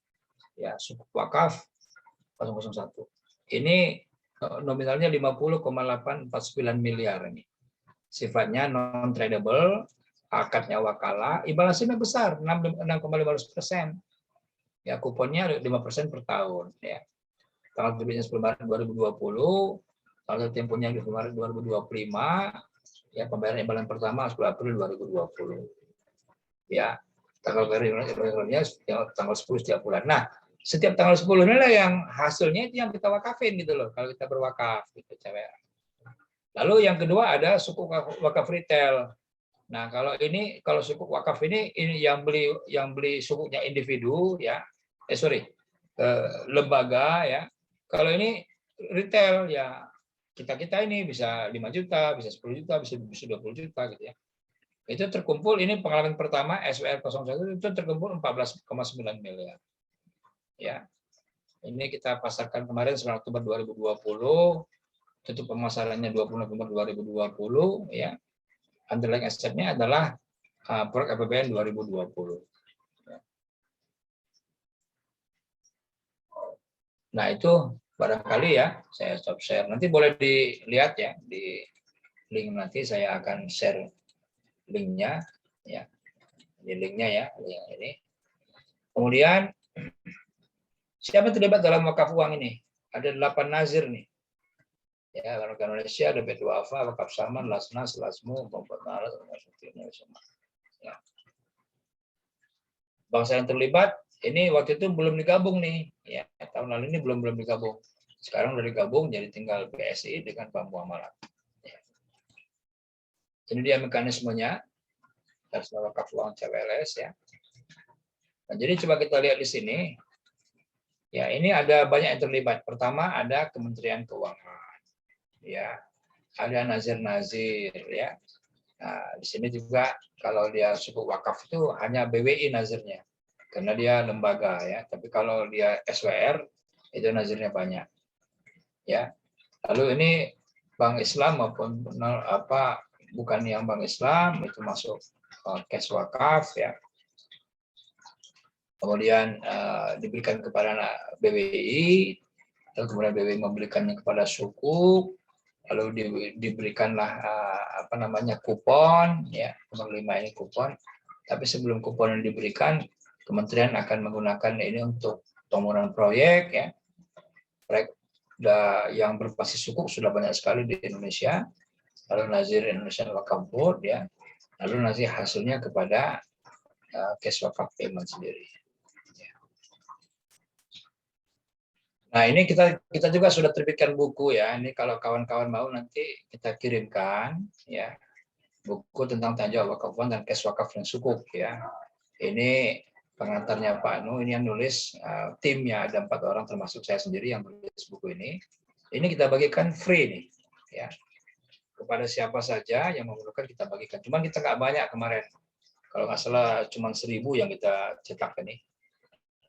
ya, sukuk wakaf 001. Ini nominalnya 50,849 miliar ini. Sifatnya non tradable, akadnya wakala, imbal hasilnya besar 6,15%. Ya, kuponnya 5% per tahun ya. Tanggal terbitnya 10 Maret 2020, tanggal tempohnya 10 Maret 2025, ya pembayaran imbalan pertama 10 April 2020. Ya, tanggal bayarnya tanggal 10 setiap bulan. Nah, setiap tanggal 10 inilah yang hasilnya itu yang kita wakafin gitu loh, kalau kita berwakaf gitu cewek. Lalu yang kedua ada sukuk wakaf retail. Nah, kalau sukuk wakaf ini yang beli sukuknya individu ya. Lembaga ya. Kalau ini retail ya, kita ini bisa 5 juta, bisa 10 juta, bisa 20 juta gitu ya. Itu terkumpul, ini pengalaman pertama SWR 01 itu terkumpul 14,9 miliar. Ya. Ini kita pasarkan kemarin 9 Oktober 2020, tutup pemasarannya 20 November 2020 ya. Underlying asset-nya adalah proyek APBN 2020. Nah, itu barangkali ya saya stop share. Nanti boleh dilihat ya di link, nanti saya akan share linknya ya. Di linknya ya, ini. Kemudian siapa terlibat dalam wakaf uang ini? Ada 8 nazir nih. Ya, warga Indonesia ada B2 Alfa, Wakaf Saman, Lasnas, Lasmu, Pompat Naras, ya. Bangsa yang terlibat ini waktu itu belum digabung nih, ya tahun lalu ini belum digabung. Sekarang udah digabung, jadi tinggal BSI dengan Bank Muamalat. Ya. Ini dia mekanismenya atas wakaf uang CWLS ya. Nah, jadi coba kita lihat di sini. Ya, ini ada banyak yang terlibat. Pertama ada Kementerian Keuangan. Ya, ada nazir-nazir ya. Nah, di sini juga kalau dia sukuk wakaf itu hanya BWI nazirnya karena dia lembaga ya. Tapi kalau dia SWR itu nazirnya banyak. Ya. Lalu ini Bank Islam maupun bukan yang Bank Islam itu masuk cash wakaf ya. Kemudian diberikan kepada BWI, lalu kemudian BWI memberikannya kepada sukuk, lalu diberikanlah kupon ya, nomor 5 ini kupon. Tapi sebelum kupon diberikan, kementerian akan menggunakan ini untuk pembangunan proyek ya. Proyek yang berbasis sukuk sudah banyak sekali di Indonesia. Lalu nazir Indonesian Wakaf Board ya. Lalu nanti hasilnya kepada cash wakaf payment sendiri. Nah, ini kita juga sudah terbitkan buku ya. Ini kalau kawan-kawan mau nanti kita kirimkan ya. Buku tentang tanggung jawab wakaf uang dan cash wakaf dan sukuk ya. Ini pengantarnya Pak Nu, ini yang nulis timnya ada 4 orang termasuk saya sendiri yang menulis buku ini. Ini kita bagikan free nih ya. Kepada siapa saja yang memerlukan kita bagikan. Cuman kita nggak banyak kemarin. Kalau nggak salah cuma 1000 yang kita cetak ini.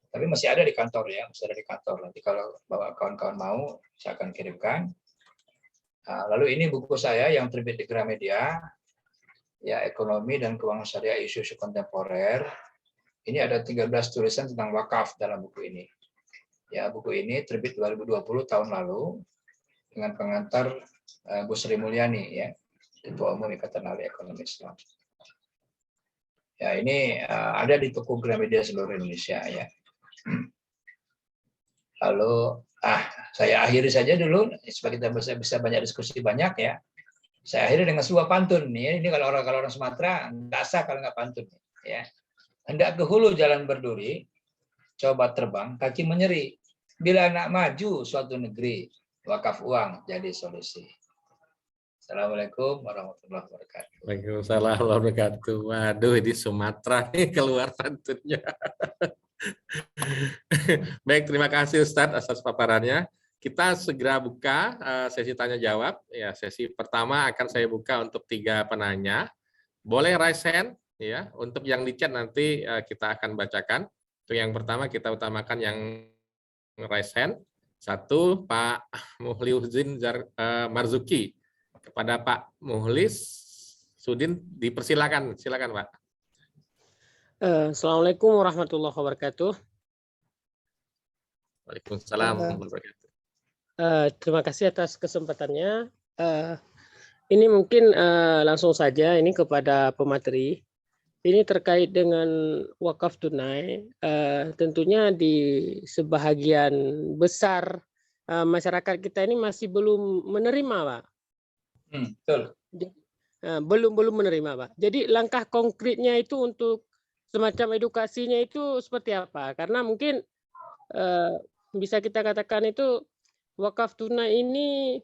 Tapi masih ada di kantor ya, masih ada di kantor. Nanti kalau bawa kawan-kawan mau, saya akan kirimkan. Lalu ini buku saya yang terbit di Gramedia. ya ekonomi dan keuangan syariah isu-isu kontemporer. Ini ada 13 tulisan tentang wakaf dalam buku ini. Ya, buku ini terbit 2020 tahun lalu dengan pengantar Bu Sri Mulyani, ya, Ketua Umum Ikatan Ahli Ekonomi Islam. Ya, ini ada di toko Gramedia seluruh Indonesia, ya. Lalu saya akhiri saja dulu supaya kita bisa banyak diskusi banyak, ya. Saya akhiri dengan sebuah pantun nih. Ini kalau orang Sumatera nggak sah kalau nggak pantun, ya. Hendak ke hulu jalan berduri, coba terbang kaki menyeri. Bila nak maju suatu negeri, wakaf uang jadi solusi. Assalamualaikum warahmatullahi wabarakatuh. Waalaikumsalam warahmatullahi wabarakatuh. Waduh, ini Sumatera nih keluar pantunnya. Baik, terima kasih Ustadz atas paparannya. Kita segera buka sesi tanya jawab. Ya, sesi pertama akan saya buka untuk 3 penanya. Boleh raise hand, ya. Untuk yang di chat nanti kita akan bacakan. Untuk yang pertama kita utamakan yang raise hand. 1, Pak Muhliuddin Marzuki. Kepada Pak Muhlis Sudin dipersilakan. Silakan, Pak. Assalamualaikum warahmatullahi wabarakatuh. Waalaikumsalam warahmatullahi wabarakatuh. Terima kasih atas kesempatannya. Ini mungkin langsung saja ini kepada pemateri. Ini terkait dengan wakaf tunai. Tentunya di sebahagian besar masyarakat kita ini masih belum menerima, Pak. Betul. Belum menerima, Pak. Jadi langkah konkretnya itu untuk semacam edukasinya itu seperti apa? Karena mungkin bisa kita katakan itu wakaf tunai ini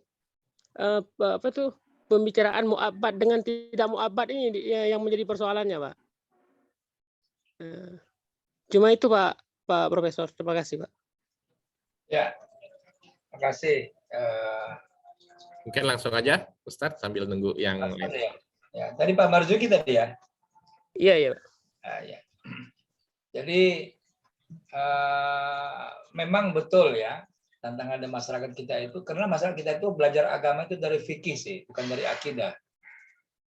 pembicaraan mu'abbad dengan tidak mu'abbad ini yang menjadi persoalannya, Pak. Cuma itu, Pak Profesor. Terima kasih, Pak. Ya, terima kasih. Mungkin langsung aja, Ustadz, sambil nunggu yang lain. Ya, tadi Pak Marzuki tadi ya. Iya. Ya. Jadi memang betul ya tantangan di masyarakat kita itu karena masyarakat kita itu belajar agama itu dari fikih sih, bukan dari akidah.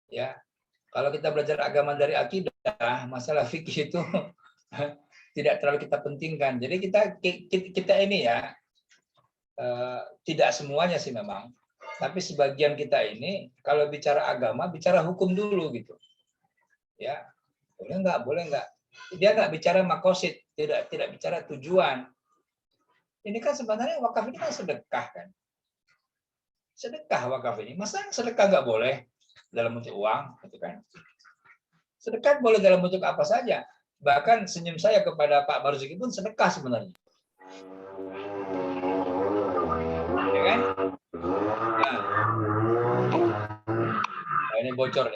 Ya, kalau kita belajar agama dari akidah, masalah fikih itu tidak terlalu kita pentingkan. Jadi kita ini ya tidak semuanya sih memang, tapi sebagian kita ini kalau bicara agama bicara hukum dulu gitu. Ya, boleh nggak? Dia nggak bicara makosid, tidak bicara tujuan. Ini kan sebenarnya wakaf ini kan sedekah kan. Sedekah wakaf ini. Masa sedekah nggak boleh dalam bentuk uang, gitu kan? Sedekah boleh dalam bentuk apa saja. Bahkan senyum saya kepada Pak Marzuki pun sedekah sebenarnya. Ya kan? Nah, ini bocor.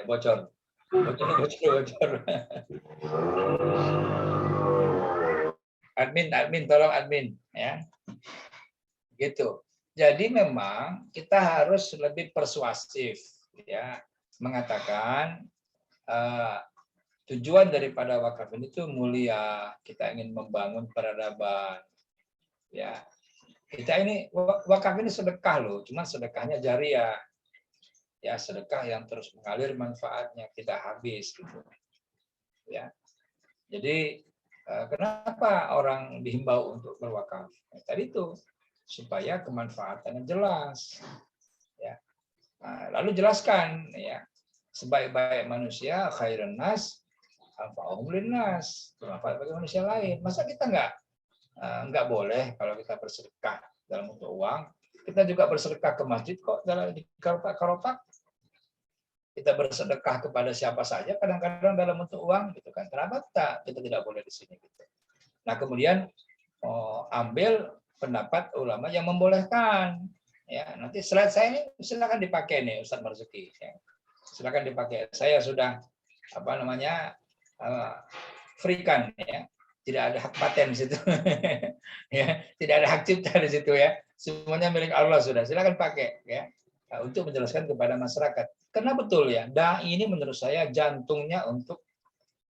Admin, tolong admin ya. Gitu. Jadi memang kita harus lebih persuasif ya, mengatakan tujuan daripada wakaf ini tuh mulia, kita ingin membangun peradaban. Ya. Kita ini wakaf ini sedekah loh, cuma sedekahnya jariah. Ya, sedekah yang terus mengalir manfaatnya tidak habis gitu. Ya. Jadi kenapa orang dihimbau untuk berwakaf? Tadi itu supaya kemanfaatannya jelas. Ya. Nah, lalu jelaskan ya, sebaik-baik manusia khairun nas anfa'uhum linnas, bermanfaat bagi manusia lain. Masa kita nggak boleh kalau kita bersedekah dalam bentuk uang? Kita juga bersedekah ke masjid kok di karopak. Kita bersedekah kepada siapa saja kadang-kadang dalam bentuk uang gitu kan. Kenapa kita tidak boleh di sini gitu. Nah, kemudian ambil pendapat ulama yang membolehkan. Ya, nanti slide saya ini silakan dipakai nih Ustadz Marzuki. Ya. Silakan dipakai. Saya sudah free-kan ya. Tidak ada hak paten di situ. Ya, tidak ada hak cipta di situ ya. Semuanya milik Allah sudah. Silakan pakai ya. Nah, untuk menjelaskan kepada masyarakat. Karena betul ya, dai ini menurut saya jantungnya untuk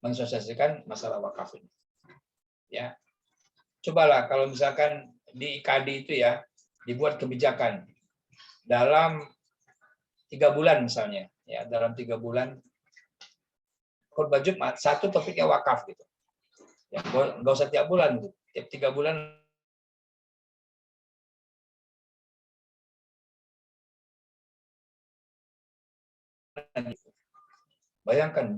mensosialisasikan masalah wakaf ini. Ya. Cobalah kalau misalkan di IKD itu ya dibuat kebijakan dalam 3 bulan misalnya, ya dalam 3 bulan khutbah Jumat, satu topiknya wakaf gitu. Ya, nggak usah tiap bulan, gitu. Tiap 3 bulan. Bayangkan,